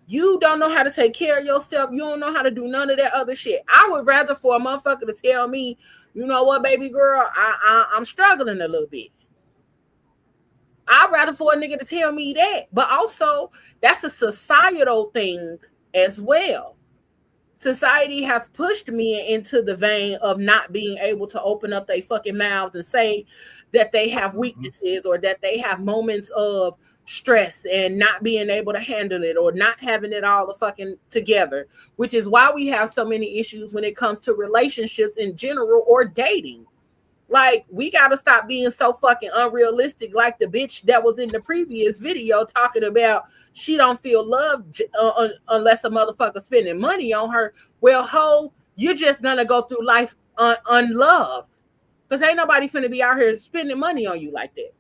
You don't know how to take care of yourself. You don't know how to do none of that other shit. I would rather for a motherfucker to tell me, you know what, baby girl, I'm struggling a little bit. I'd rather for a nigga to tell me that. But also, that's a societal thing as well. Society has pushed men into the vein of not being able to open up their fucking mouths and say that they have weaknesses or that they have moments of stress and not being able to handle it or not having it all the fucking together, which is why we have so many issues when it comes to relationships in general or dating. Like, we got to stop being so fucking unrealistic like the bitch that was in the previous video talking about she don't feel loved unless a motherfucker spending money on her. Well, ho, you're just going to go through life unloved because ain't nobody finna be out here spending money on you like that.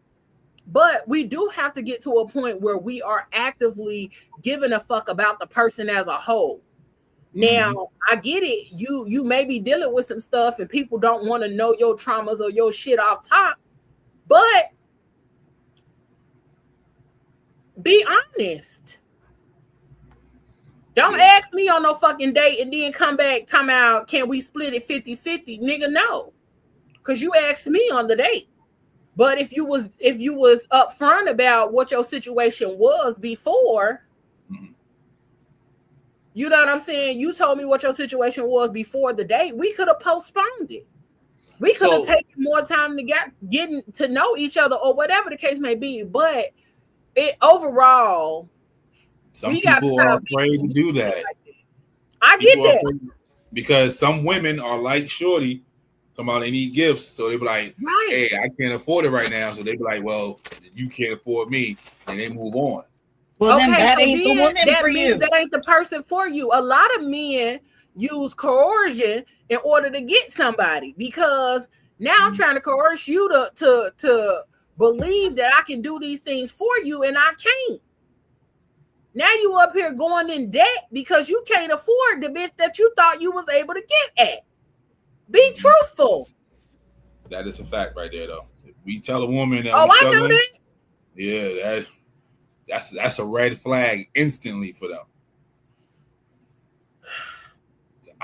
But we do have to get to a point where we are actively giving a fuck about the person as a whole. Now, I get it. You may be dealing with some stuff and people don't want to know your traumas or your shit off top, but be honest. Don't ask me on no fucking date and then come back talking about, can we split it 50-50? Nigga, no. Because you asked me on the date. But if you was upfront about what your situation was before, you know what I'm saying? You told me what your situation was before the date. We could have postponed it. We could have taken more time to getting to know each other or whatever the case may be. But it overall, some people are afraid to do that. I get that. Because some women are like Shorty, talking about they need gifts. So they be like, hey, I can't afford it right now. So they be like, well, you can't afford me. And they move on. Well, then that ain't the woman for you. That ain't the person for you. A lot of men use coercion in order to get somebody because now I'm trying to coerce you to believe that I can do these things for you and I can't. Now you up here going in debt because you can't afford the bitch that you thought you was able to get at. Be truthful. That is a fact right there, though. If we tell a woman that I know that. Yeah, that's a red flag instantly for them.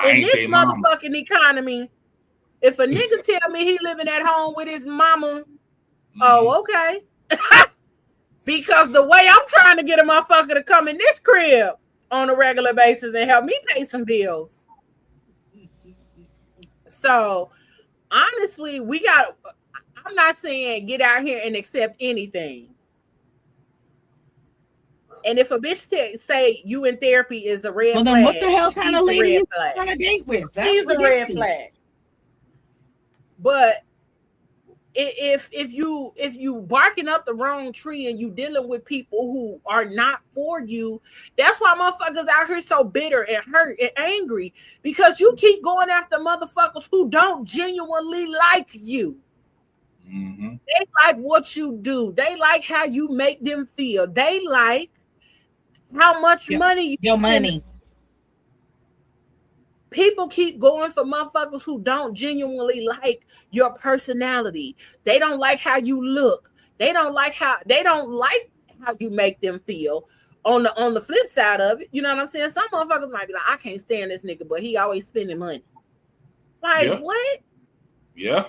In this motherfucking economy, if a nigga tell me he living at home with his mama, oh, okay. Because the way I'm trying to get a motherfucker to come in this crib on a regular basis and help me pay some bills. So, honestly, I'm not saying get out here and accept anything. And if a bitch say you in therapy is a red flag, then what the hell kind of lady you on a date with? That's a red flag. But if you barking up the wrong tree and you dealing with people who are not for you, that's why motherfuckers out here so bitter and hurt and angry, because you keep going after motherfuckers who don't genuinely like you. Mm-hmm. They like what you do. They like how you make them feel. They like how much money your money. People keep going for motherfuckers who don't genuinely like your personality. They don't like how you look. They don't like how you make them feel. On the flip side of it, you know what I'm saying? Some motherfuckers might be like, I can't stand this nigga, but he always spending money. Like, what? Yeah.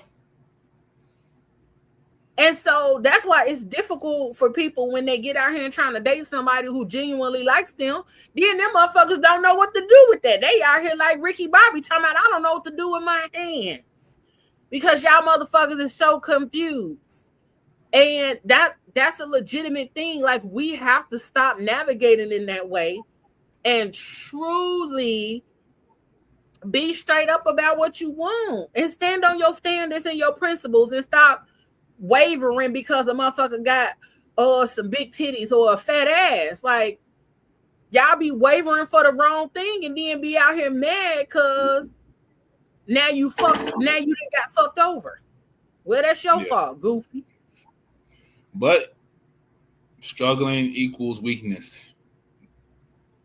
And so that's why it's difficult for people when they get out here and trying to date somebody who genuinely likes them. Then them motherfuckers don't know what to do with that. They out here like Ricky Bobby talking about, I don't know what to do with my hands, because y'all motherfuckers is so confused. And that's a legitimate thing. Like, we have to stop navigating in that way and truly be straight up about what you want and stand on your standards and your principles and stop wavering because a motherfucker got some big titties or a fat ass. Like, y'all be wavering for the wrong thing and then be out here mad because now you done got fucked over. Well, that's your fault, goofy. But struggling equals weakness,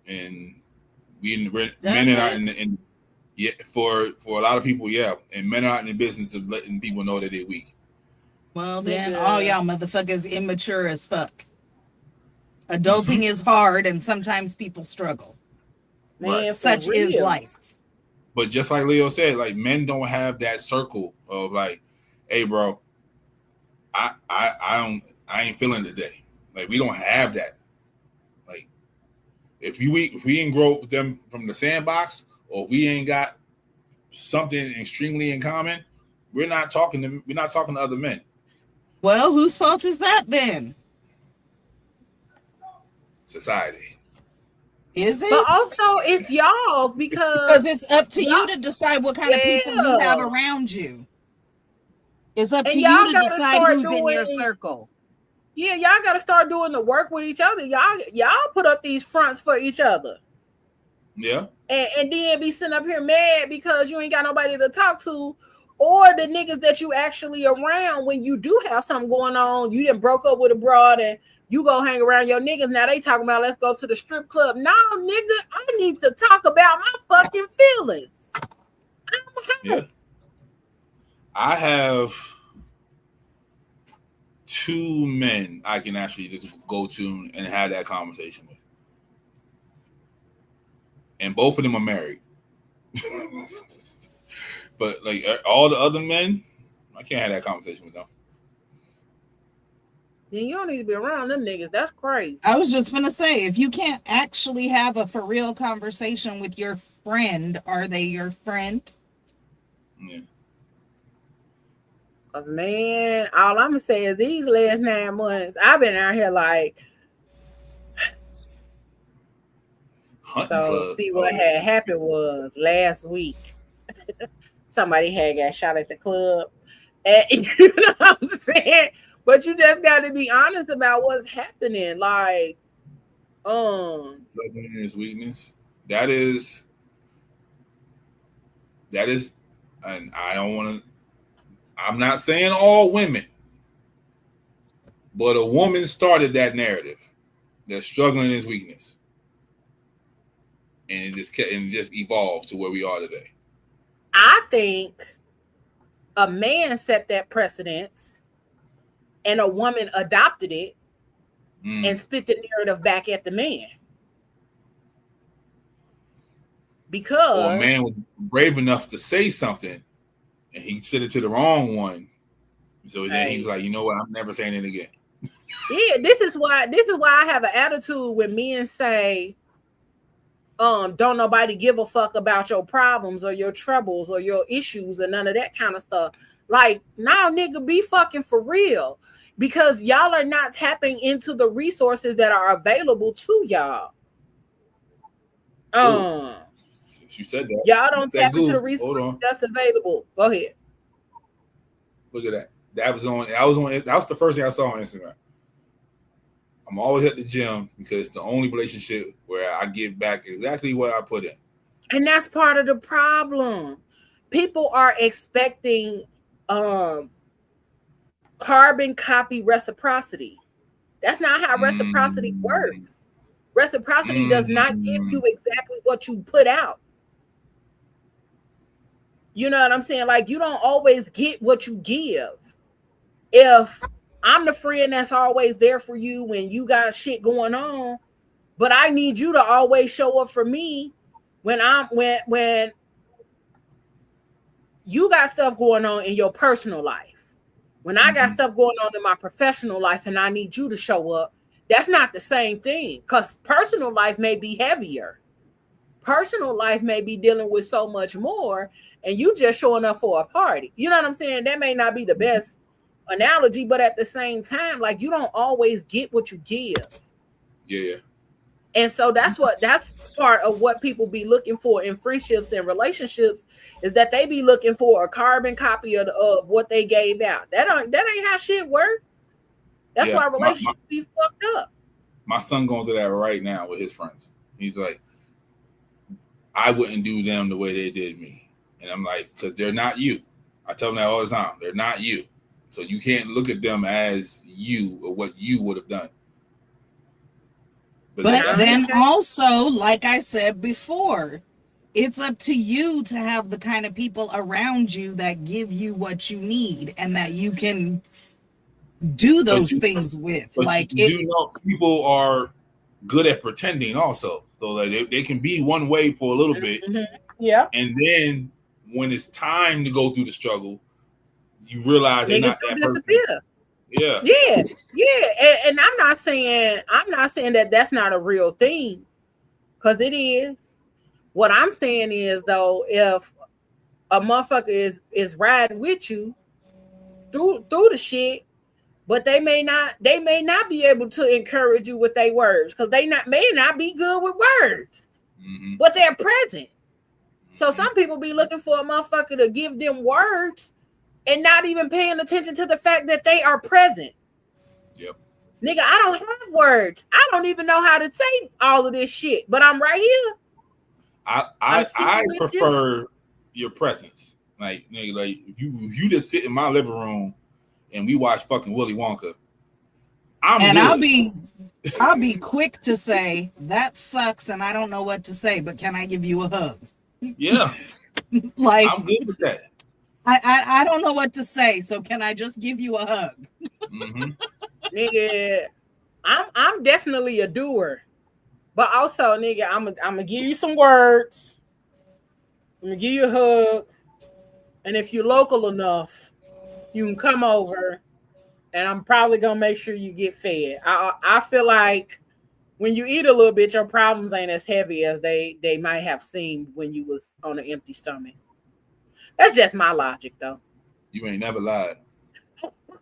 and men are out in for a lot of people, and men are out in the business of letting people know that they're weak. Well, then all y'all motherfuckers immature as fuck. Adulting is hard, and sometimes people struggle. Man, such is life. But just like Leo said, like, men don't have that circle of like, hey, bro, I ain't feeling today. Like, we don't have that. Like, if we ain't grow up with them from the sandbox, or if we ain't got something extremely in common, we're not talking to other men. Well, whose fault is that then? Society. Is it? But also it's y'all's, because it's up to you to decide what kind of people you have around you. It's up to you to decide who's in your circle. Yeah, y'all got to start doing the work with each other. Y'all put up these fronts for each other. Yeah. And then be sitting up here mad because you ain't got nobody to talk to, or the niggas that you actually around when you do have something going on. You done broke up with a broad and you go hang around your niggas. Now they talking about, let's go to the strip club. No, nigga, I need to talk about my fucking feelings. Yeah. I have 2 men I can actually just go to and have that conversation with. And both of them are married. But like all the other men, I can't have that conversation with them. Then you don't need to be around them niggas. That's crazy. I was just gonna say, if you can't actually have a for real conversation with your friend, are they your friend? Yeah. Cause man, all I'm gonna say is these last 9 months, I've been out here like. So see what had happened was last week. Somebody had got shot at the club. And you know what I'm saying? But you just got to be honest about what's happening. Like, his weakness. That is, and I don't want to. I'm not saying all women, but a woman started that narrative that struggling is weakness, and it just evolved to where we are today. I think a man set that precedence and a woman adopted it and spit the narrative back at the man. Because a man was brave enough to say something and he said it to the wrong one. So then he was like, you know what? I'm never saying it again. Yeah, this is why I have an attitude when men say, don't nobody give a fuck about your problems or your troubles or your issues or none of that kind of stuff. Like, now, nigga, be fucking for real. because y'all are not tapping into the resources that are available to y'all. You said that. Y'all don't tap into the resources that's available. Go ahead. Look at that. That was the first thing I saw on Instagram. I'm always at the gym because it's the only relationship where I give back exactly what I put in. And that's part of the problem. People are expecting carbon copy reciprocity. That's not how reciprocity works. Reciprocity does not give you exactly what you put out. You know what I'm saying? Like, you don't always get what you give. If I'm the friend that's always there for you when you got shit going on, but I need you to always show up for me when you got stuff going on in your personal life. When I got stuff going on in my professional life and I need you to show up, that's not the same thing, because personal life may be heavier. Personal life may be dealing with so much more, and you just showing up for a party. You know what I'm saying? That may not be the best analogy, but at the same time, like, you don't always get what you give. Yeah. And so that's part of what people be looking for in friendships and relationships, is that they be looking for a carbon copy of what they gave out. That ain't how shit work. That's why relationships be fucked up. My son going through that right now with his friends. He's like, I wouldn't do them the way they did me. And I'm like, because they're not you. I tell them that all the time. They're not you. So you can't look at them as you or what you would have done. But then also, like I said before, it's up to you to have the kind of people around you that give you what you need and that you can do those things with. Like, people are good at pretending also, so that they can be one way for a little bit, yeah, and then when it's time to go through the struggle, you realize they're not that person. Yeah. And I'm not saying that that's not a real thing, because it is. What I'm saying is, though, if a motherfucker is riding with you through the shit, but they may not be able to encourage you with their words, because they may not be good with words, but they're present. So some people be looking for a motherfucker to give them words and not even paying attention to the fact that they are present. Yep. Nigga, I don't have words. I don't even know how to say all of this shit, but I'm right here. I prefer your presence. Like, nigga, like if you just sit in my living room and we watch fucking Willy Wonka, I'll be quick to say that sucks and I don't know what to say, but can I give you a hug? Yeah. Like, I'm good with that. I don't know what to say, so can I just give you a hug? Nigga, I'm definitely a doer, but also, nigga, I'm gonna give you some words. I'm gonna give you a hug, and if you're local enough, you can come over, and I'm probably gonna make sure you get fed. I feel like when you eat a little bit, your problems ain't as heavy as they might have seemed when you was on an empty stomach. That's just my logic, though. You ain't never lied.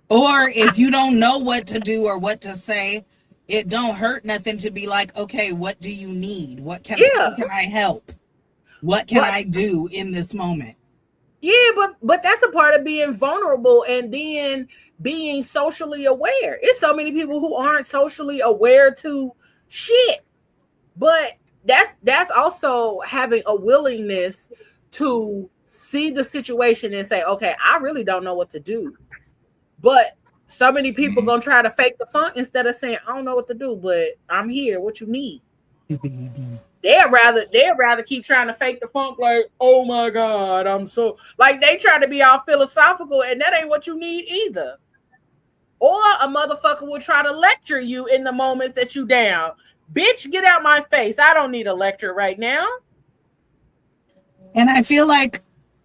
Or if you don't know what to do or what to say, it don't hurt nothing to be like, okay, what do you need? How can I help? What can I do in this moment? Yeah, but that's a part of being vulnerable and then being socially aware. It's so many people who aren't socially aware to shit. But that's also having a willingness to see the situation and say, okay, I really don't know what to do. But so many people gonna try to fake the funk instead of saying, I don't know what to do, but I'm here. What you need? They'd rather keep trying to fake the funk, like, oh my God, I'm so, like, they try to be all philosophical, and that ain't what you need either. Or a motherfucker will try to lecture you in the moments that you down. Bitch, get out my face. I don't need a lecture right now. And I feel like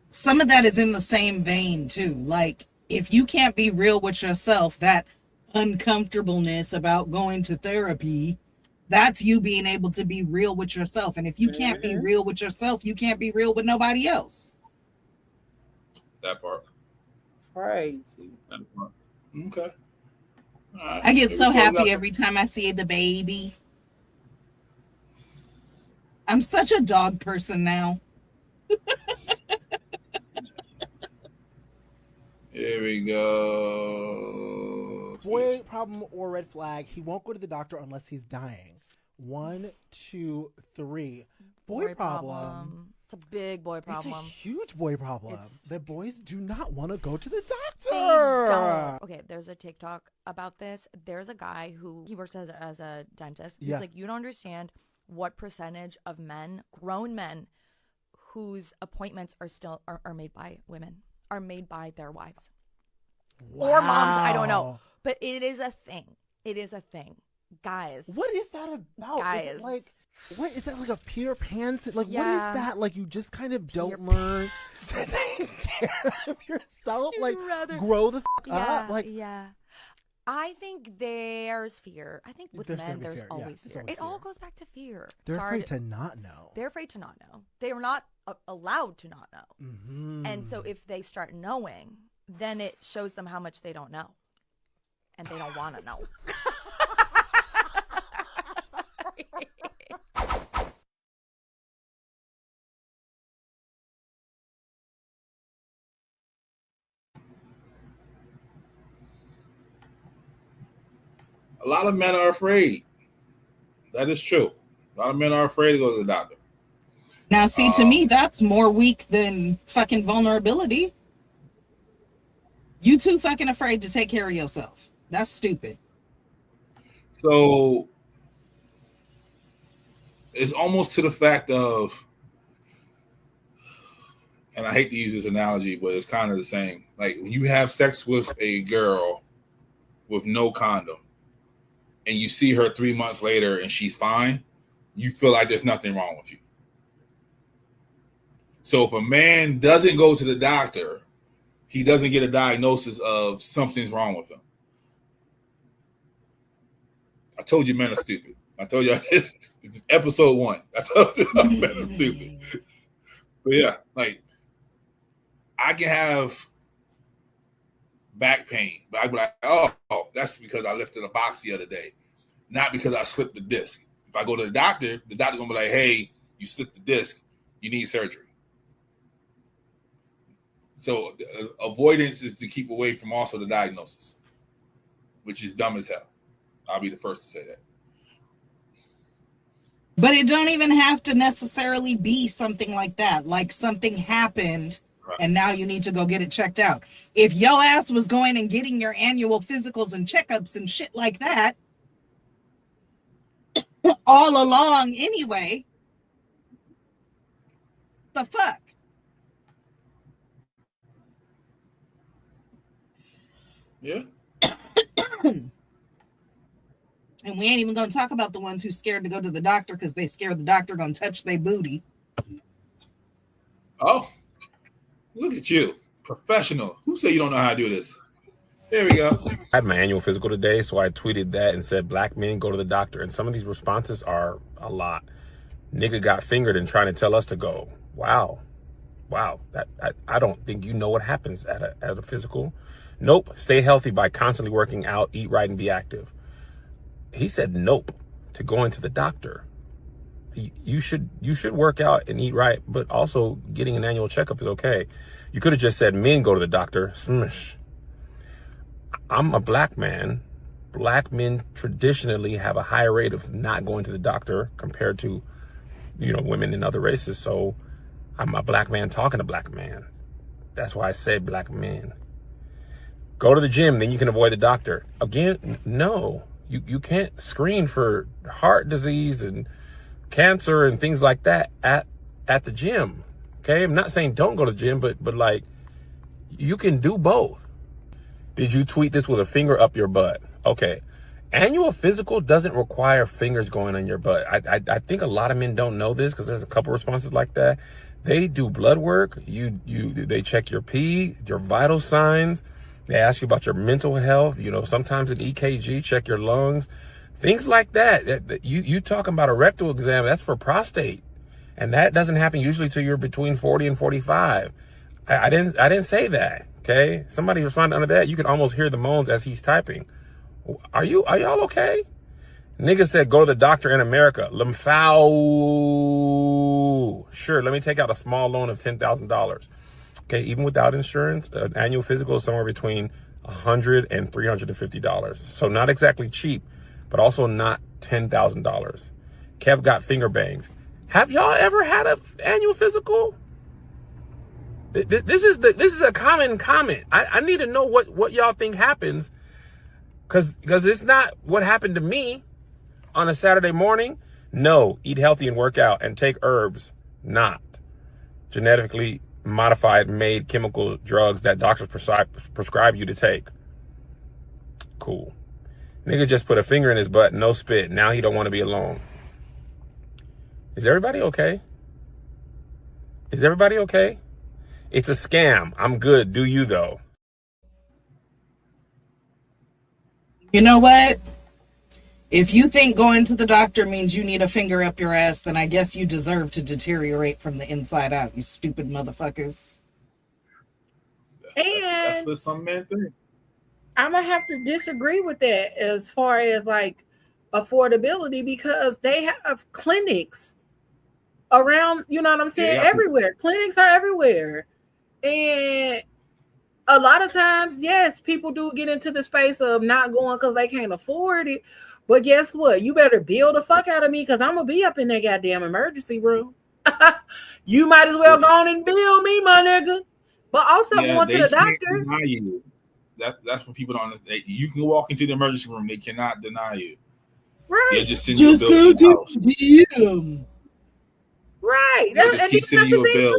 some of that is in the same vein too. Like, if you can't be real with yourself, that uncomfortableness about going to therapy, that's you being able to be real with yourself. And if you can't be real with yourself, you can't be real with nobody else. That part. Crazy. That part. Okay. Right, I get so happy every time I see the baby. I'm such a dog person now. Here we go. Boy problem or red flag. He won't go to the doctor unless he's dying. 1, 2, 3. Boy problem. It's a big boy problem. It's a huge boy problem. The boys do not want to go to the They doctor. don't. Okay, there's a TikTok about this. There's a guy who he works as a dentist. He's Yeah. like, you don't understand what percentage of men, grown men, whose appointments are still are made by women, are made by their wives or moms. I don't know, but it is a thing. It is a thing, guys. What is that about? Guys, Is it like, what is that, like a Peter Pan? Like, Yeah. what is that? Like, you just kind of don't learn to take care of yourself. Like, grow the up. Like, yeah. I think there's fear. I think with There's men, certainly there's fear. Yeah, always there's fear. always It all goes back to fear. they're Sorry afraid to not know. They're afraid to not know. They are not allowed to not know. Mm-hmm. And so if they start knowing, then it shows them how much they don't know. And they don't want to know. A lot of men are afraid. That is true. A lot of men are afraid to go to the doctor. Now, see, to me, that's more weak than fucking vulnerability. You too fucking afraid to take care of yourself. That's stupid. So it's almost to the fact of, and I hate to use this analogy, but it's kind of the same. Like when you have sex with a girl with no condom and you see her 3 months later and she's fine, you feel like there's nothing wrong with you. So if a man doesn't go to the doctor, he doesn't get a diagnosis of something's wrong with him. I told you men are stupid. I told you it's episode 1. I told you men are stupid. But yeah, like I can have back pain, but I'd be like, oh, that's because I lifted a box the other day, not because I slipped the disc. If I go to the doctor's gonna be like, hey, you slipped the disc, you need surgery. So avoidance is to keep away from also the diagnosis, which is dumb as hell. I'll be the first to say that. But it don't even have to necessarily be something like that. Like something happened and now you need to go get it checked out. If your ass was going and getting your annual physicals and checkups and shit like that all along anyway, the fuck? Yeah. And we ain't even going to talk about the ones who scared to go to the doctor because they scared the doctor going to touch their booty. Oh, look at you. Professional. Who said you don't know how to do this? There we go. I had my annual physical today, so I tweeted that and said, black men go to the doctor. And some of these responses are a lot. Nigga got fingered and trying to tell us to go. Wow. I don't think you know what happens at a physical. Nope. Stay healthy by constantly working out, eat right, and be active. He said nope to going to the doctor. You should work out and eat right, but also getting an annual checkup is okay. You could have just said men go to the doctor. Smush. I'm a black man. Black men traditionally have a higher rate of not going to the doctor compared to, women in other races. So I'm a black man talking to black man. That's why I say black men. Go to the gym, then you can avoid the doctor. Again, no. You can't screen for heart disease and cancer and things like that at the gym. Okay, I'm not saying don't go to the gym, but like you can do both. Did you tweet this with a finger up your butt? Okay, annual physical doesn't require fingers going on your butt. I think a lot of men don't know this because there's a couple responses like that. They do blood work. They check your pee, your vital signs. They ask you about your mental health, sometimes an EKG, check your lungs, things like that. You talking about a rectal exam, that's for prostate. And that doesn't happen usually till you're between 40 and 45. I didn't say that, okay? Somebody responded under that. You could almost hear the moans as he's typing. Are y'all okay? Nigga said, go to the doctor in America. Lemfau. Sure, let me take out a small loan of $10,000. Okay, even without insurance, an annual physical is somewhere between $100 and $350. So not exactly cheap, but also not $10,000. Kev got finger banged. Have y'all ever had an annual physical? This is a common comment. I need to know what y'all think happens, because it's not what happened to me on a Saturday morning. No, eat healthy and work out and take herbs, not genetically modified made chemical drugs that doctors prescribe you to take. Cool. Nigga just put a finger in his butt, no spit. Now he don't want to be alone. Is everybody okay? Is everybody okay? It's a scam. I'm good. Do you though? You know what? If you think going to the doctor means you need a finger up your ass, then I guess you deserve to deteriorate from the inside out, you stupid motherfuckers. And that's what some men think. I'm gonna have to disagree with that as far as like affordability, because they have clinics around, you know what I'm saying? Everywhere. Clinics are everywhere. And a lot of times, yes, people do get into the space of not going because they can't afford it. But guess what? You better bill the fuck out of me, because I'm going to be up in that goddamn emergency room. You might as well go on and bill me, my nigga. But also going to the doctor. Deny you. That's when people don't understand. You can walk into the emergency room. They cannot deny you. Right. They just send you a bill to the house. Right. They just keep sending you a bill.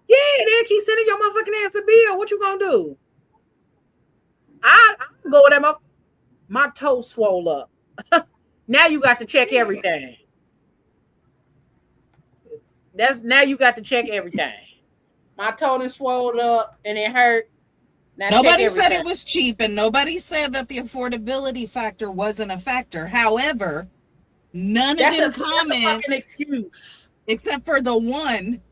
Yeah, they'll keep sending your motherfucking ass a bill. What you gonna do? I go with that. My toe swole up. Now you got to check everything. Now you got to check everything. My toe done swole up and it hurt. Now nobody said it was cheap, and nobody said that the affordability factor wasn't a factor. However, none of them comments, excuse, except for the one,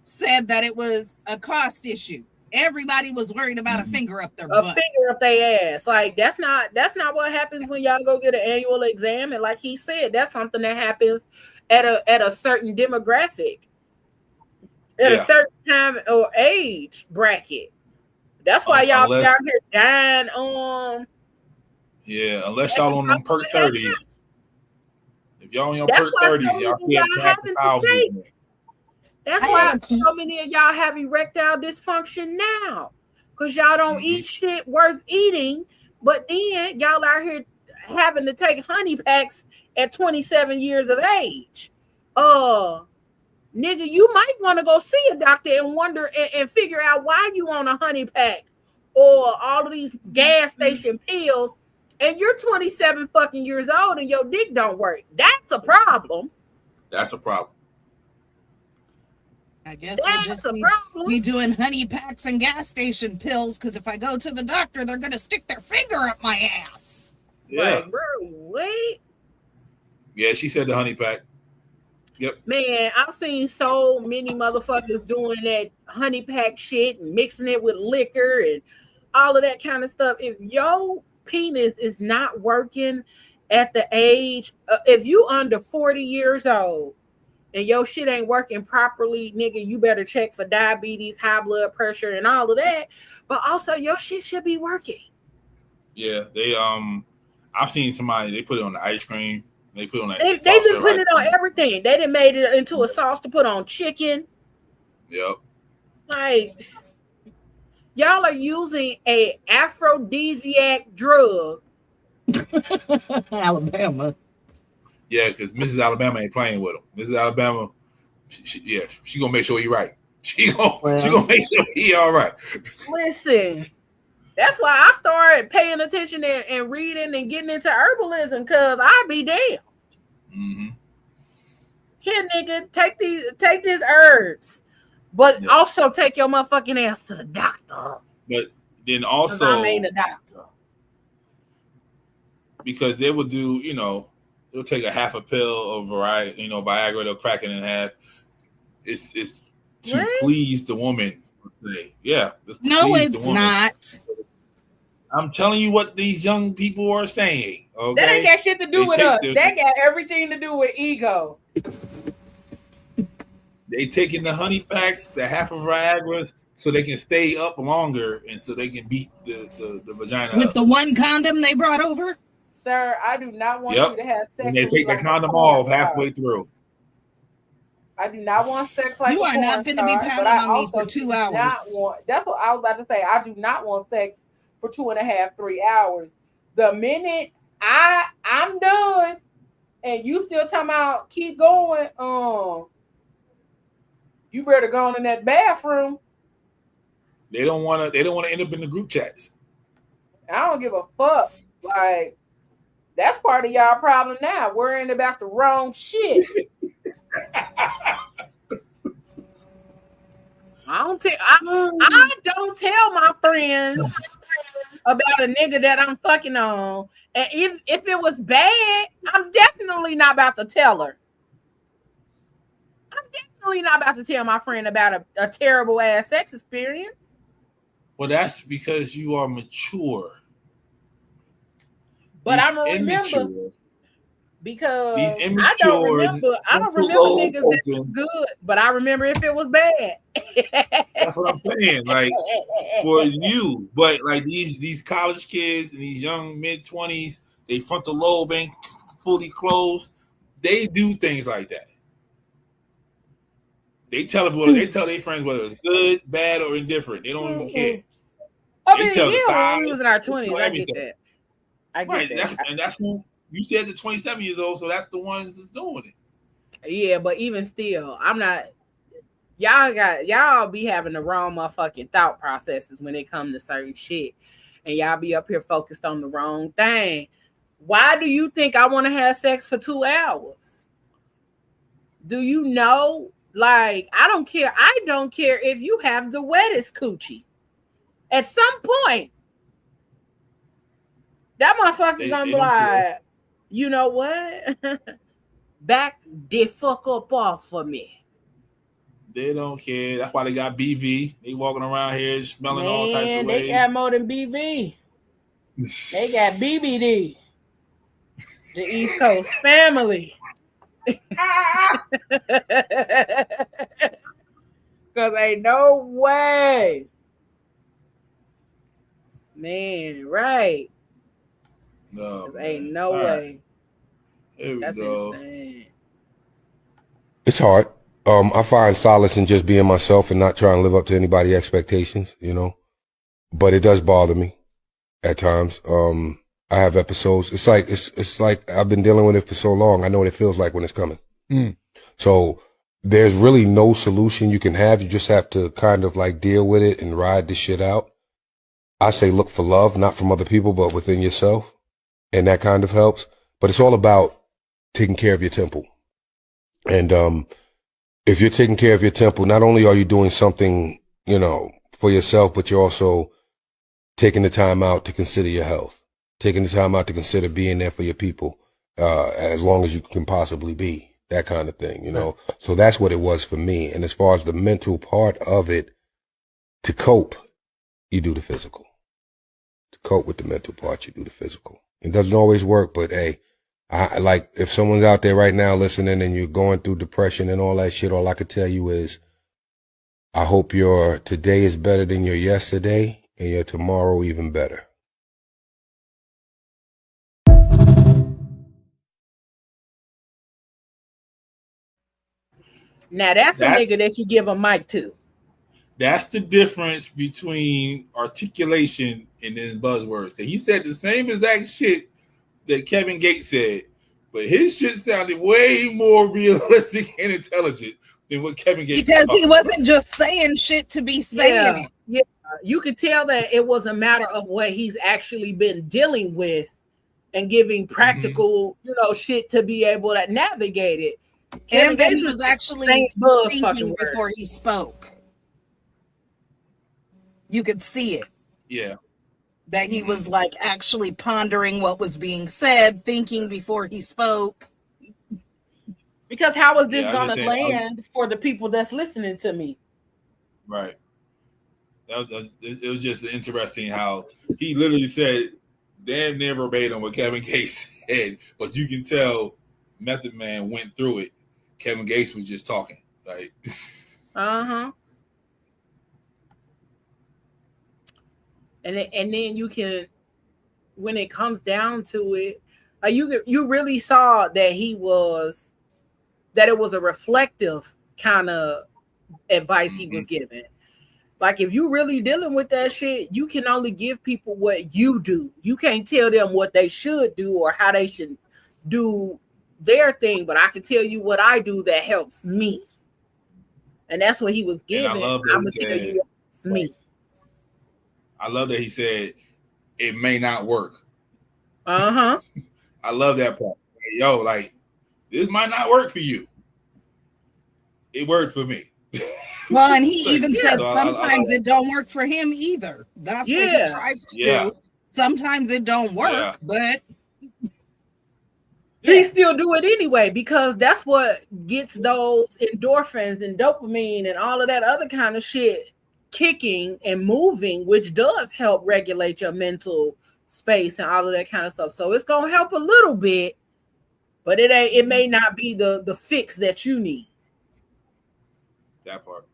said that it was a cost issue. Everybody was worried about a finger up their butt. A finger up their ass. Like that's not what happens when y'all go get an annual exam. And like he said, that's something that happens at a certain demographic, at a certain time or age bracket. That's why y'all be out here dying on. Yeah, unless y'all on them perk 30s. If y'all on your perk 30s, y'all can't pass the power movement. That's why so many of y'all have erectile dysfunction now, because y'all don't eat shit worth eating, but then y'all out here having to take honey packs at 27 years of age. Nigga, you might want to go see a doctor and wonder and figure out why you on a honey pack or all of these gas station pills, and you're 27 fucking years old and your dick don't work. That's a problem. That's a problem. I guess we doing honey packs and gas station pills, because if I go to the doctor, they're gonna stick their finger up my ass. Yeah, like, bro, wait. Yeah, she said the honey pack. Yep. Man, I've seen so many motherfuckers doing that honey pack shit and mixing it with liquor and all of that kind of stuff. If your penis is not working at the age, if you under 40 years old, and your shit ain't working properly, nigga, you better check for diabetes, high blood pressure, and all of that. But also, your shit should be working. Yeah, they I've seen somebody, they put it on the ice cream. They put it on that. They done put it on everything. They done made it into a sauce to put on chicken. Yep. Like, y'all are using a aphrodisiac drug. Alabama. Yeah, because Mrs. Alabama ain't playing with him. Mrs. Alabama, she gonna make sure he right. She gonna make sure he all right. Listen, that's why I started paying attention and reading and getting into herbalism, because I be damned. Mm-hmm. Here, nigga, take these herbs, but also take your motherfucking ass to the doctor. But then also, I ain't a doctor, because they will do, they'll take a half a pill of Viagra, they'll crack it in half. It's to please the woman. Yeah. No, it's not. I'm telling you what these young people are saying. Okay, that ain't got shit to do with us. That got everything to do with ego. They taking the honey packs, the half of Viagra, so they can stay up longer and so they can beat the vagina with up. the one condom they brought over. Sir, I do not want you to have sex. And they take the condom off halfway through. I do not want sex like you are not finna be pounding on me for 2 hours. That's what I was about to say. I do not want sex for 2.5, 3 hours. The minute I'm done and you still talking about keep going, you better go in that bathroom. They don't want to end up in the group chats. I don't give a fuck. Like, that's part of y'all problem now, worrying about the wrong shit. I don't tell my friends about a nigga that I'm fucking on. And if it was bad, I'm definitely not about to tell her. I'm definitely not about to tell my friend about a terrible ass sex experience. Well, that's because you are mature. But I'm gonna remember because I don't remember niggas that was good, but I remember if it was bad. That's what I'm saying. Like for you, but like these college kids and these young mid-20s, they frontal lobe ain't fully closed. They do things like that. They tell their friends whether it's good, bad, or indifferent. They don't even care. I mean, when we was in our 20s, I get that. I get that. That's who you said the 27 years old, so that's the ones that's doing it. Yeah, but even still, I'm not. Y'all be having the wrong motherfucking thought processes when it comes to certain shit, and y'all be up here focused on the wrong thing. Why do you think I want to have sex for 2 hours? Do you know? Like, I don't care. I don't care if you have the wettest coochie. At some point, that motherfucker's gonna be like, you know what? Back the fuck up off for me. They don't care. That's why they got BV. They walking around here smelling all types of ways. They got more than BV. They got BBD. The East Coast family. Because ain't no way. Man, right. No, ain't no way. That's insane. It's hard. I find solace in just being myself and not trying to live up to anybody's expectations, you know. But it does bother me at times. I have episodes. It's like I've been dealing with it for so long. I know what it feels like when it's coming. So there's really no solution you can have. You just have to kind of like deal with it and ride this shit out. I say look for love, not from other people, but within yourself. And that kind of helps. But it's all about taking care of your temple. And if you're taking care of your temple, not only are you doing something, you know, for yourself, but you're also taking the time out to consider your health, taking the time out to consider being there for your people as long as you can possibly be, that kind of thing, you know. So that's what it was for me. And as far as the mental part of it, to cope, you do the physical. To cope with the mental part, you do the physical. It doesn't always work, but hey, I like if someone's out there right now listening and you're going through depression and all that shit, all I could tell you is I hope your today is better than your yesterday and your tomorrow even better. Now that's a nigga that you give a mic to. That's the difference between articulation and then buzzwords. He said the same exact shit that Kevin Gates said, but his shit sounded way more realistic and intelligent than what Kevin Gates because he wasn't just saying shit to be saying it. Yeah, you could tell that it was a matter of what he's actually been dealing with and giving practical, you know, shit to be able to navigate it. And then he was actually thinking before he spoke. You could see it. Yeah. That he was like actually pondering what was being said, thinking before he spoke. Because how is this gonna land for the people that's listening to me? Right. It was just interesting how he literally said damn near verbatim what Kevin Gates said, but you can tell Method Man went through it. Kevin Gates was just talking. Like, And then you can, when it comes down to it, like you really saw that it was a reflective kind of advice he was giving. Like, if you really dealing with that shit, you can only give people what you do. You can't tell them what they should do or how they should do their thing, but I can tell you what I do that helps me. And that's what he was giving. I'm gonna tell you what helps me. I love that he said it may not work. I love that part. Yo, like, this might not work for you. It worked for me. Well, and he even said sometimes it don't work for him either. That's what he tries to do. Sometimes it don't work, but he still do it anyway, because that's what gets those endorphins and dopamine and all of that other kind of shit kicking and moving, which does help regulate your mental space and all of that kind of stuff. So it's gonna help a little bit, but it may not be the fix that you need. That part.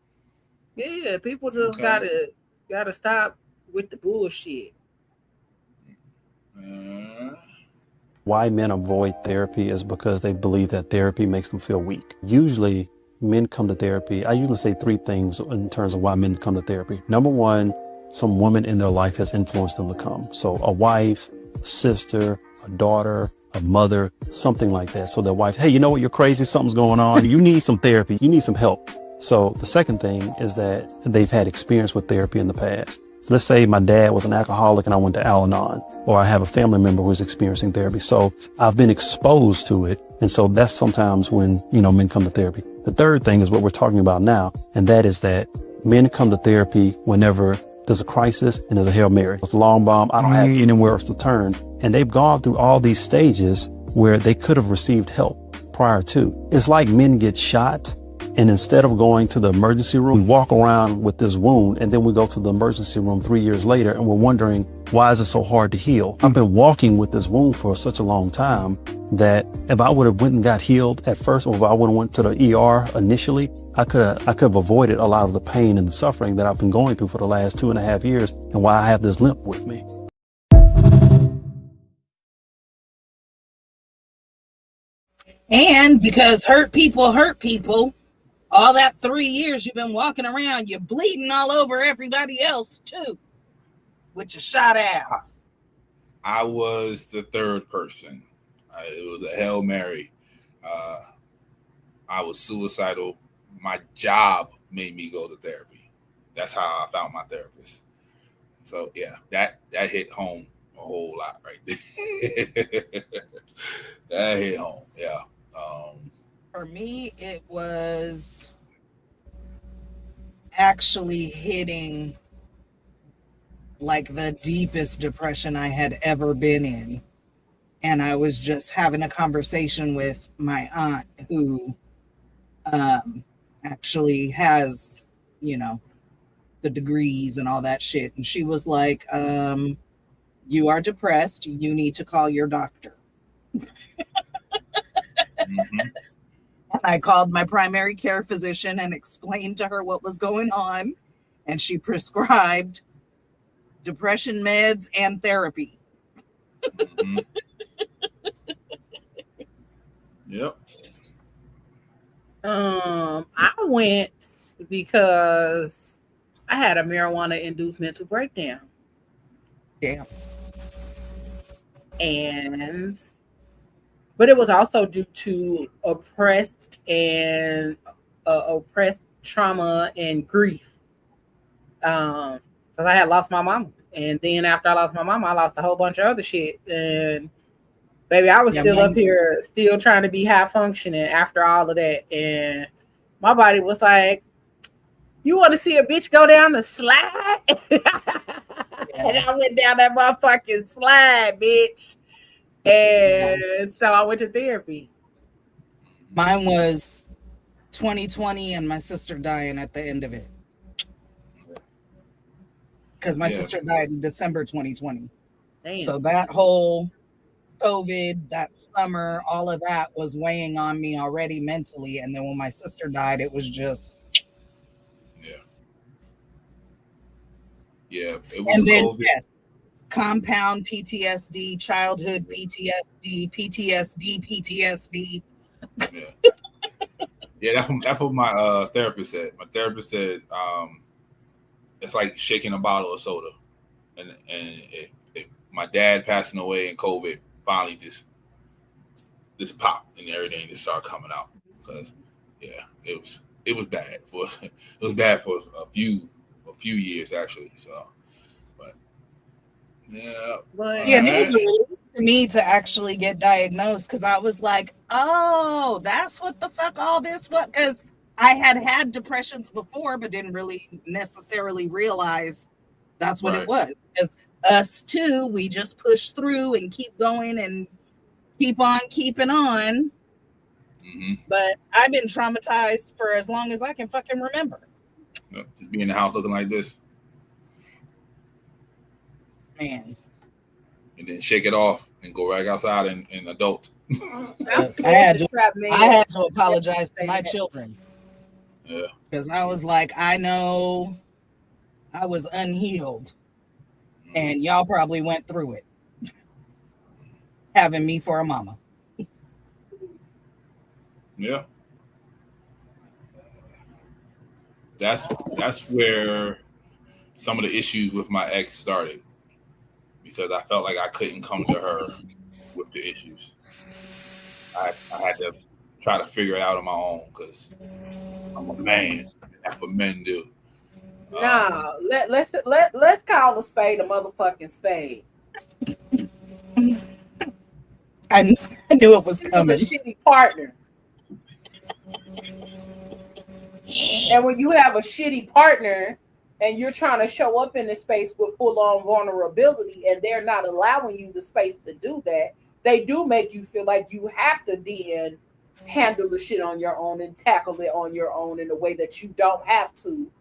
Yeah, people just gotta stop with the bullshit. Why men avoid therapy is because they believe that therapy makes them feel weak. Usually, men come to therapy. I usually say 3 things in terms of why men come to therapy. Number 1, some woman in their life has influenced them to come. So a wife, a sister, a daughter, a mother, something like that. So their wife, hey, you know what? You're crazy. Something's going on. You need some therapy. You need some help. So the second thing is that they've had experience with therapy in the past. Let's say my dad was an alcoholic and I went to Al-Anon, or I have a family member who's experiencing therapy. So I've been exposed to it. And so that's sometimes when, men come to therapy. The third thing is what we're talking about now. And that is that men come to therapy whenever there's a crisis and there's a Hail Mary. It's a long bomb. I don't have anywhere else to turn. And they've gone through all these stages where they could have received help prior to. It's like men get shot, and instead of going to the emergency room, we walk around with this wound, and then we go to the emergency room 3 years later, and we're wondering, why is it so hard to heal? I've been walking with this wound for such a long time that if I would have went and got healed at first, or if I would have went to the ER initially, I could have avoided a lot of the pain and the suffering that I've been going through for the last 2.5 years, and why I have this limp with me. And because hurt people, all that 3 years you've been walking around, you're bleeding all over everybody else too, with your shot ass. I was the third person. It was a Hail Mary. I was suicidal. My job made me go to therapy. That's how I found my therapist. So yeah, that hit home a whole lot right there. That hit home. Yeah. For me, it was actually hitting like the deepest depression I had ever been in. And I was just having a conversation with my aunt who actually has, the degrees and all that shit. And she was like, you are depressed. You need to call your doctor. And I called my primary care physician and explained to her what was going on. And she prescribed depression meds and therapy. Yep. I went because I had a marijuana-induced mental breakdown. Damn. But it was also due to oppressed trauma and grief. Because I had lost my mama. And then after I lost my mama, I lost a whole bunch of other shit. And baby, I was still up here, still trying to be high functioning after all of that. And my body was like, you want to see a bitch go down the slide? And I went down that motherfucking slide, bitch. And so I went to therapy. Mine was 2020 and my sister dying at the end of it. because my sister died in December 2020. Damn. So that whole COVID, that summer, all of that was weighing on me already mentally. And then when my sister died, it was just. Yeah. It was and then, COVID. yes, compound PTSD, childhood PTSD, PTSD. Yeah, that's what my therapist said. My therapist said it's like shaking a bottle of soda. And my dad passing away in COVID finally just popped and everything just started coming out. Because it was bad for a few years actually. So it was a relief to me to actually get diagnosed, because I was like, oh, that's what the fuck all this was. Because I had depressions before, but didn't really necessarily realize that's what it was. Because us too, we just push through and keep going and keep on keeping on. Mm-hmm. But I've been traumatized for as long as I can fucking remember. Just be in the house looking like this. Man. And then shake it off and go right outside and adult. I had to apologize to my children. Yeah. Because I was like, I know I was unhealed. And y'all probably went through it. Having me for a mama. Yeah. That's where some of the issues with my ex started, because I felt like I couldn't come to her with the issues. I had to try to figure it out on my own, because I'm a man. That's what men do. Nah, let's call a spade a motherfucking spade. I knew it was coming. A shitty partner. And when you have a shitty partner and you're trying to show up in the space with full-on vulnerability and they're not allowing you the space to do that, they do make you feel like you have to then handle the shit on your own and tackle it on your own in a way that you don't have to,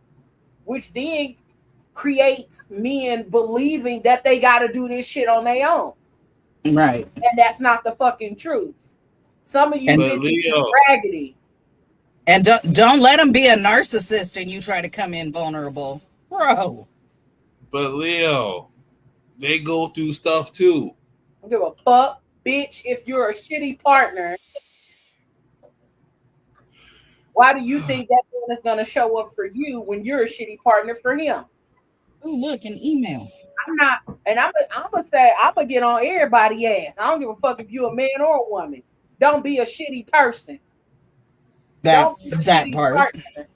which then creates men believing that they got to do this shit on their own. Right. And that's not the fucking truth. Some of you bitches raggedy. And don't let them be a narcissist and you try to come in vulnerable. Bro. But Leo, they go through stuff too. I don't give a fuck, bitch. If you're a shitty partner, why do you think that man is going to show up for you when you're a shitty partner for him? Oh, look, an email. I'm not, and I'm gonna say I'm gonna get on everybody's ass. I don't give a fuck if you're a man or a woman. Don't be a shitty person. That part. Partner.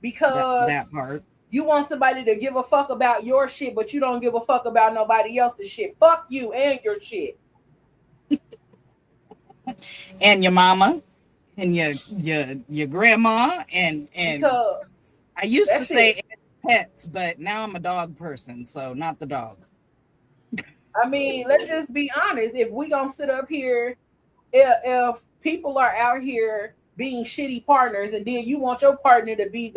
Because that part. You want somebody to give a fuck about your shit, but you don't give a fuck about nobody else's shit. Fuck you and your shit. And your mama and your grandma and because I used to say pets, but now I'm a dog person, so not the dog. I mean, let's just be honest. If we gonna sit up here, if people are out here being shitty partners, and then you want your partner to be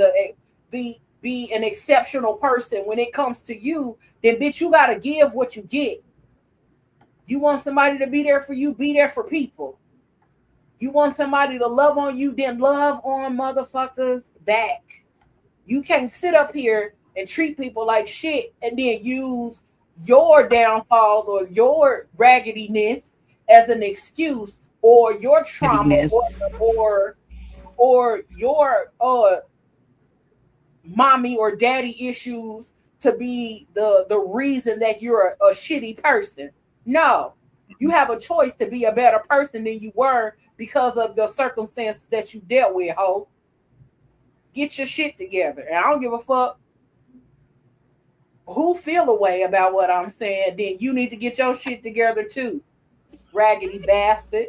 be an exceptional person when it comes to you, then bitch, you gotta give what you get. You want somebody to be there for you, be there for people. You want somebody to love on you, then love on motherfuckers back. You can't sit up here and treat people like shit and then use your downfalls or your raggediness as an excuse, or your trauma or your mommy or daddy issues to be the reason that you're a shitty person. No, you have a choice to be a better person than you were because of the circumstances that you dealt with, ho. Get your shit together. And I don't give a fuck who feel a way about what I'm saying. Then you need to get your shit together too, raggedy bastard.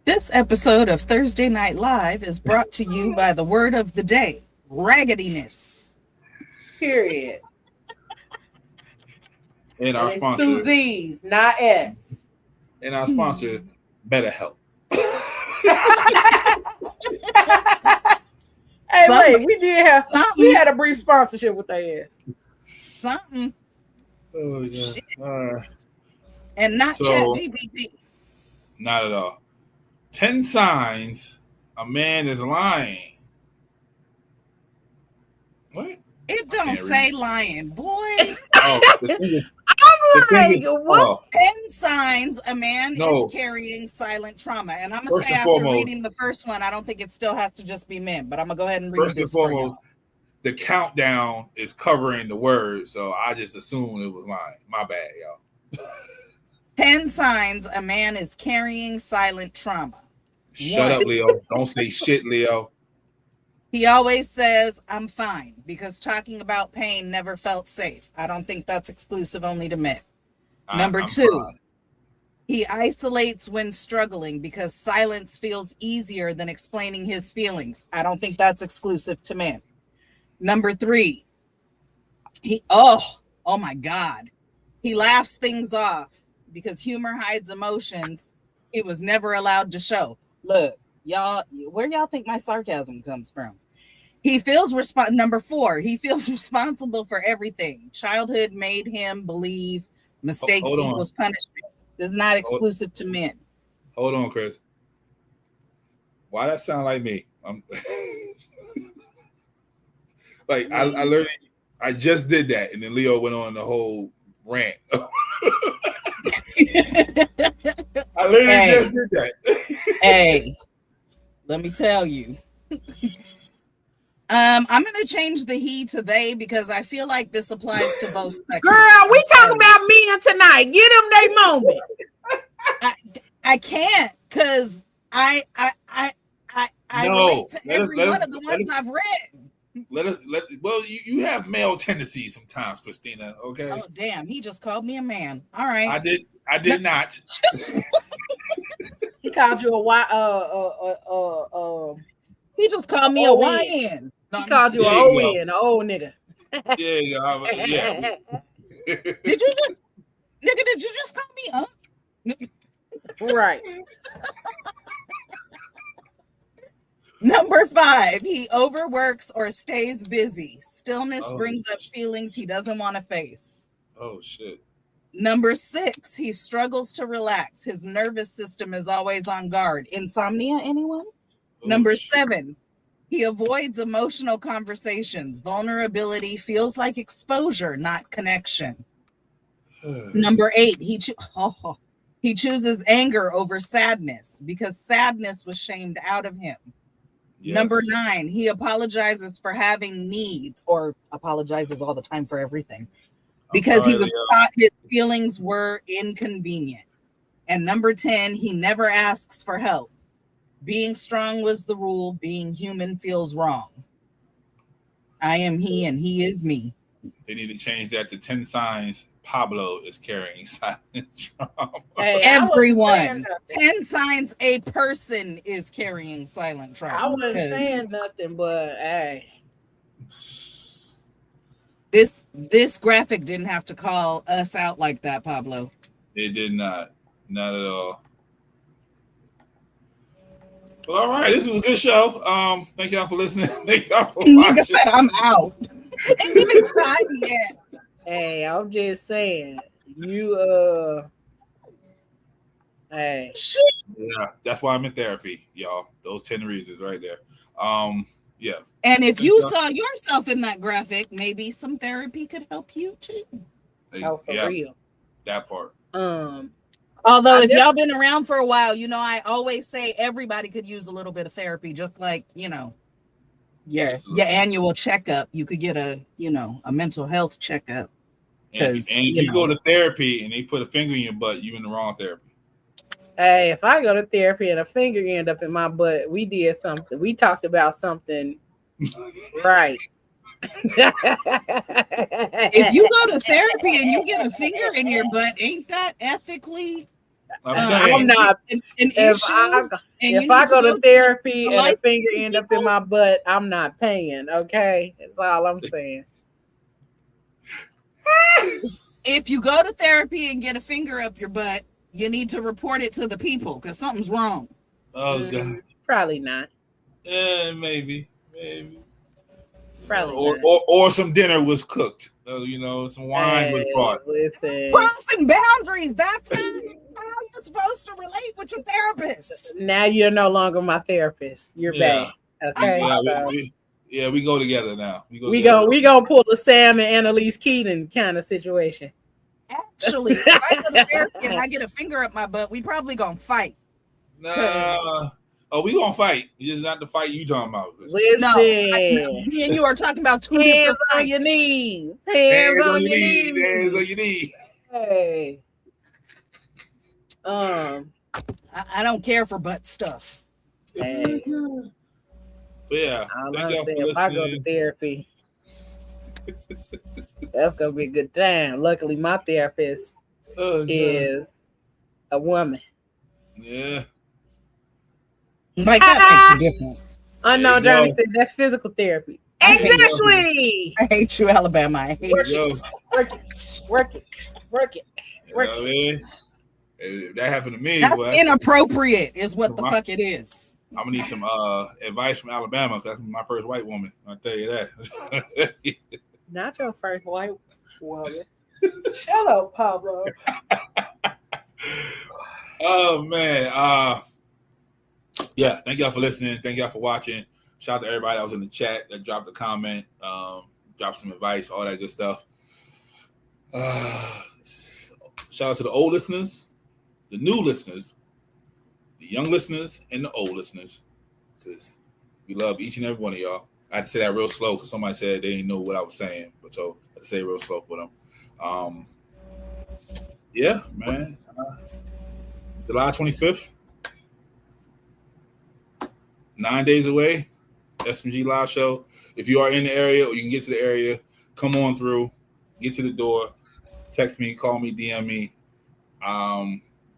This episode of Thursday Night Live is brought to you by the word of the day, raggediness. Period. And our sponsor, 2 Z's, not S. And our sponsor, BetterHelp. Hey, wait, we had a brief sponsorship with their ass. Something. Oh yeah. And not ChatGPT. Not at all. 10 signs a man is lying. What? It don't say lying, boy. Oh, I'm like, what? 10 signs a man is carrying silent trauma. And I'm going to say after reading the first one, I don't think it still has to just be men, but I'm going to go ahead and read this for you. The countdown is covering the words, so I just assumed it was lying. My bad, y'all. 10 signs a man is carrying silent trauma. Shut up, Leo. Don't say shit, Leo. He always says, I'm fine, because talking about pain never felt safe. I don't think that's exclusive only to men. Number 2, he isolates when struggling because silence feels easier than explaining his feelings. I don't think that's exclusive to men. Number 3, oh my God. He laughs things off because humor hides emotions it was never allowed to show. Look, y'all, where y'all think my sarcasm comes from? He feels number 4, he feels responsible for everything. Childhood made him believe mistakes equals punishment. This is not exclusive to men. Hold on, Chris. Why that sound like me? Like I literally, I just did that, and then Leo went on the whole rant. I literally just did that. Hey, let me tell you. I'm gonna change the he to they because I feel like this applies to both sexes. Girl, we talking about men tonight. Get them their moment. I can't because I relate to every one of the ones I've read. Well, you have male tendencies sometimes, Christina. Okay. Oh damn, he just called me a man. All right. I did not. He called you he just called me a YN. He called you an ON, an old nigga. Yeah. Did you just call me up? Right. Number 5, he overworks or stays busy. Stillness brings up feelings he doesn't want to face. Oh, shit. Number 6, he struggles to relax. His nervous system is always on guard. Insomnia, anyone? Number 7, he avoids emotional conversations. Vulnerability feels like exposure, not connection. Number 8, he chooses anger over sadness because sadness was shamed out of him. Yes. Number 9, he apologizes for having needs or apologizes all the time for everything because he was taught his feelings were inconvenient. And number 10, he never asks for help. Being strong was the rule. Being human feels wrong. I am he and he is me. They need to change that to 10 signs Pablo is carrying silent trauma. Hey, everyone. 10 signs a person is carrying silent trauma. I wasn't saying nothing, but hey. This graphic didn't have to call us out like that, Pablo. It did not. Not at all. Well, all right. This was a good show. Thank y'all for listening. Thank y'all for watching. Nigga said I'm out. Ain't even time yet. Hey, I'm just saying. You hey. Yeah, that's why I'm in therapy, y'all. Those 10 reasons right there. Yeah. And if you saw yourself in that graphic, maybe some therapy could help you too. Oh, for real. That part. Although if y'all been around for a while, you know, I always say everybody could use a little bit of therapy, just like, you know, your annual checkup. You could get a mental health checkup. And if you go to therapy and they put a finger in your butt, you in the wrong therapy. Hey, if I go to therapy and a finger end up in my butt, we did something. We talked about something right. If you go to therapy and you get a finger in your butt, ain't that ethically? I'm not. If I go to therapy and a finger end up in my butt, I'm not paying. Okay, that's all I'm saying. If you go to therapy and get a finger up your butt, you need to report it to the people because something's wrong. Oh God, probably not. Yeah, maybe. Maybe. Probably Or some dinner was cooked. Some wine was brought. Listen. Crossing boundaries. That's how you're supposed to relate with your therapist. Now you're no longer my therapist. You're back. Okay. We go together now. We gonna pull the Sam and Annalise Keaton kind of situation. Actually, if I go to therapy and I get a finger up my butt, we probably gonna fight. Nah. Oh, we gonna fight. It's just not the fight you talking about. Listen. No, me and you are talking about two hands different on your knees. Hands on your knees. Hands on your knees. Hey. I don't care for butt stuff. Hey. But yeah, I'm saying, if I go to therapy, that's gonna be a good time. Luckily, my therapist is a woman. Yeah. Like that makes a difference. Unknown Johnny said that's physical therapy. Exactly. I hate you, Alabama. I hate you. Work it. I mean? If that happened to me, that's inappropriate, is what the fuck it is. I'm gonna need some advice from Alabama because that's my first white woman. I'll tell you that. Not your first white woman. Shut up, Pablo. Oh man. Yeah, thank y'all for listening. Thank y'all for watching. Shout out to everybody that was in the chat that dropped a comment, dropped some advice, all that good stuff. Shout out to the old listeners, the new listeners, the young listeners, and the old listeners, because we love each and every one of y'all. I had to say that real slow because somebody said they didn't know what I was saying, but so I had to say it real slow for them. Yeah, man. July 25th, 9 days away, SMG Live Show. If you are in the area or you can get to the area, come on through, get to the door, text me, call me, DM me.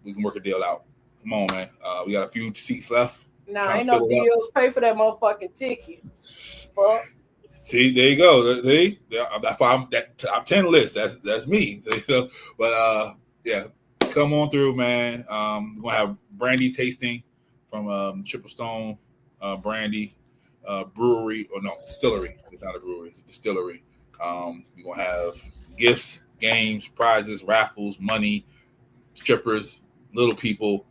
We can work a deal out. Come on, man. We got a few seats left. Nah, ain't no deals. Pay for that motherfucking ticket. Fuck. See, there you go. See, that's why I'm that top 10 list. That's me. But yeah, come on through, man. We're gonna have brandy tasting from Triple Stone Brandy Brewery, or no, distillery. It's not a brewery, it's a distillery. We're gonna have gifts, games, prizes, raffles, money, strippers, little people,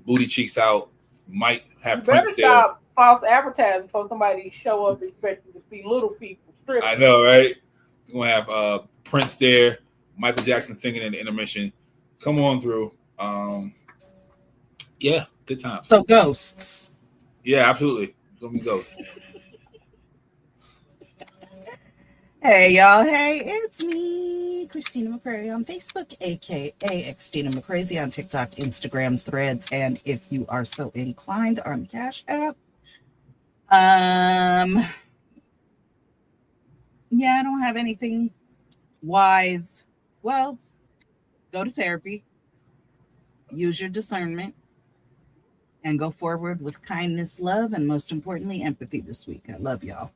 booty cheeks out. Might have Prince there. Stop false advertising for somebody to show up expecting to see little people stripping. I know, right? We're gonna have Prince there, Michael Jackson singing in the intermission. Come on through. Yeah, good times. So ghosts. Yeah, absolutely. It's gonna be ghosts. Hey y'all, hey, it's me, Christina McCray on Facebook, aka Xtina McCrazy on TikTok, Instagram, Threads, and if you are so inclined, on Cash App. Yeah, I don't have anything wise. Well, go to therapy, use your discernment, and go forward with kindness, love, and most importantly, empathy this week. I love y'all.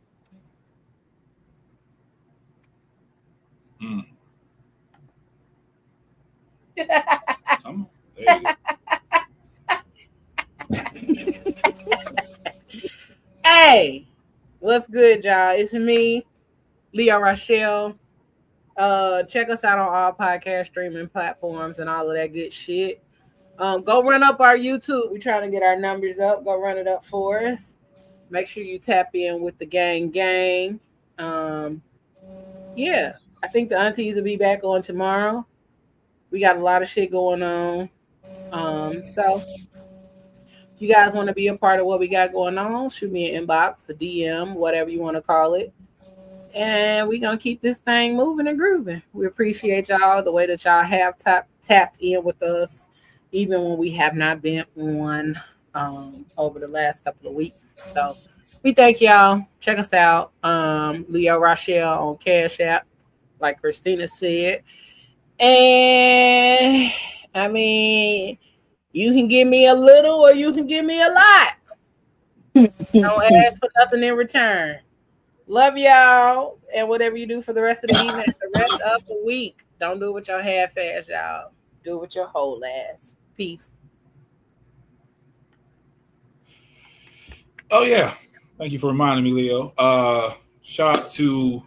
Hey, what's good, y'all? It's me, Leo Rochelle. Check us out on all podcast streaming platforms and all of that good shit. Go run up our YouTube. We're trying to get our numbers up. Go run it up for us. Make sure you tap in with the gang. Yeah, I think the aunties will be back on tomorrow. We got a lot of shit going on. So if you guys want to be a part of what we got going on, shoot me an inbox, a DM, whatever you want to call it. And we're going to keep this thing moving and grooving. We appreciate y'all, the way that y'all have tapped in with us, even when we have not been on over the last couple of weeks. So we thank y'all. Check us out. Leo Rochelle on Cash App, like Christina said. And I mean, you can give me a little or you can give me a lot. Don't ask for nothing in return. Love y'all. And whatever you do for the rest of the evening, the rest of the week, don't do it with your half-ass, y'all. Do it with your whole ass. Peace. Oh, yeah. Thank you for reminding me, Leo. Shout out to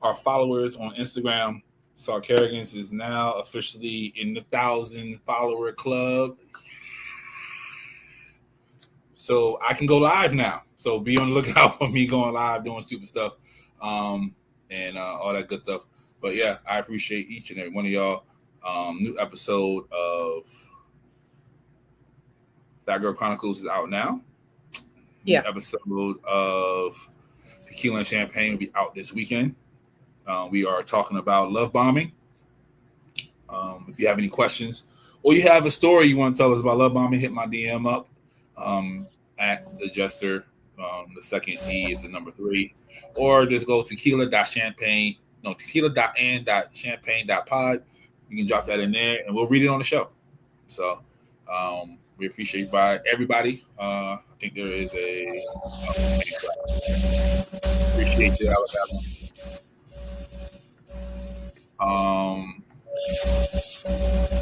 our followers on Instagram. Saul Kerrigan's is now officially in the 1,000 follower club. So I can go live now. So be on the lookout for me going live, doing stupid stuff, and all that good stuff. But yeah, I appreciate each and every one of y'all. New episode of That Girl Chronicles is out now. Yeah. New episode of Tequila and Champagne will be out this weekend. We are talking about love bombing. If you have any questions or you have a story you want to tell us about love bombing, hit my DM up at the Jester. The second E is the number 3, or just go tequila.and.champagne.pod. You can drop that in there, and we'll read it on the show. So we appreciate everybody. I think there is a appreciate you, Alabama.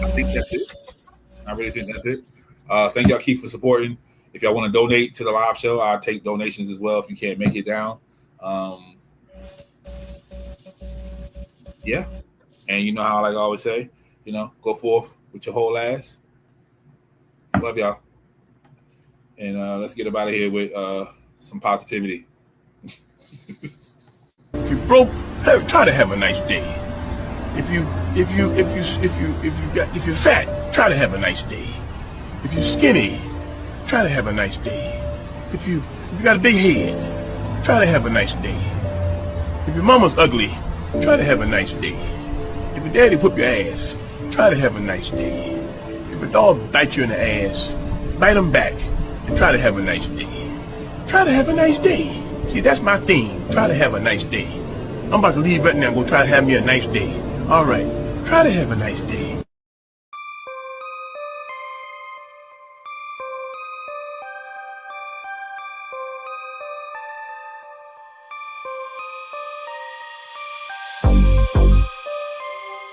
I think that's it. I really think that's it. Thank y'all keep for supporting. If y'all want to donate to the live show, I'll take donations as well if you can't make it down. Yeah. And you know how I always say, go forth with your whole ass. Love y'all. And let's get up out of here with some positivity. If you're broke, try to have a nice day. If you're fat, try to have a nice day. If you're skinny, try to have a nice day. If you got a big head, try to have a nice day. If your mama's ugly, try to have a nice day. If your daddy whoop your ass, try to have a nice day. If a dog bites you in the ass, bite him back and try to have a nice day. Try to have a nice day. See, that's my theme. Try to have a nice day. I'm about to leave right now and go try to have me a nice day. All right. Try to have a nice day.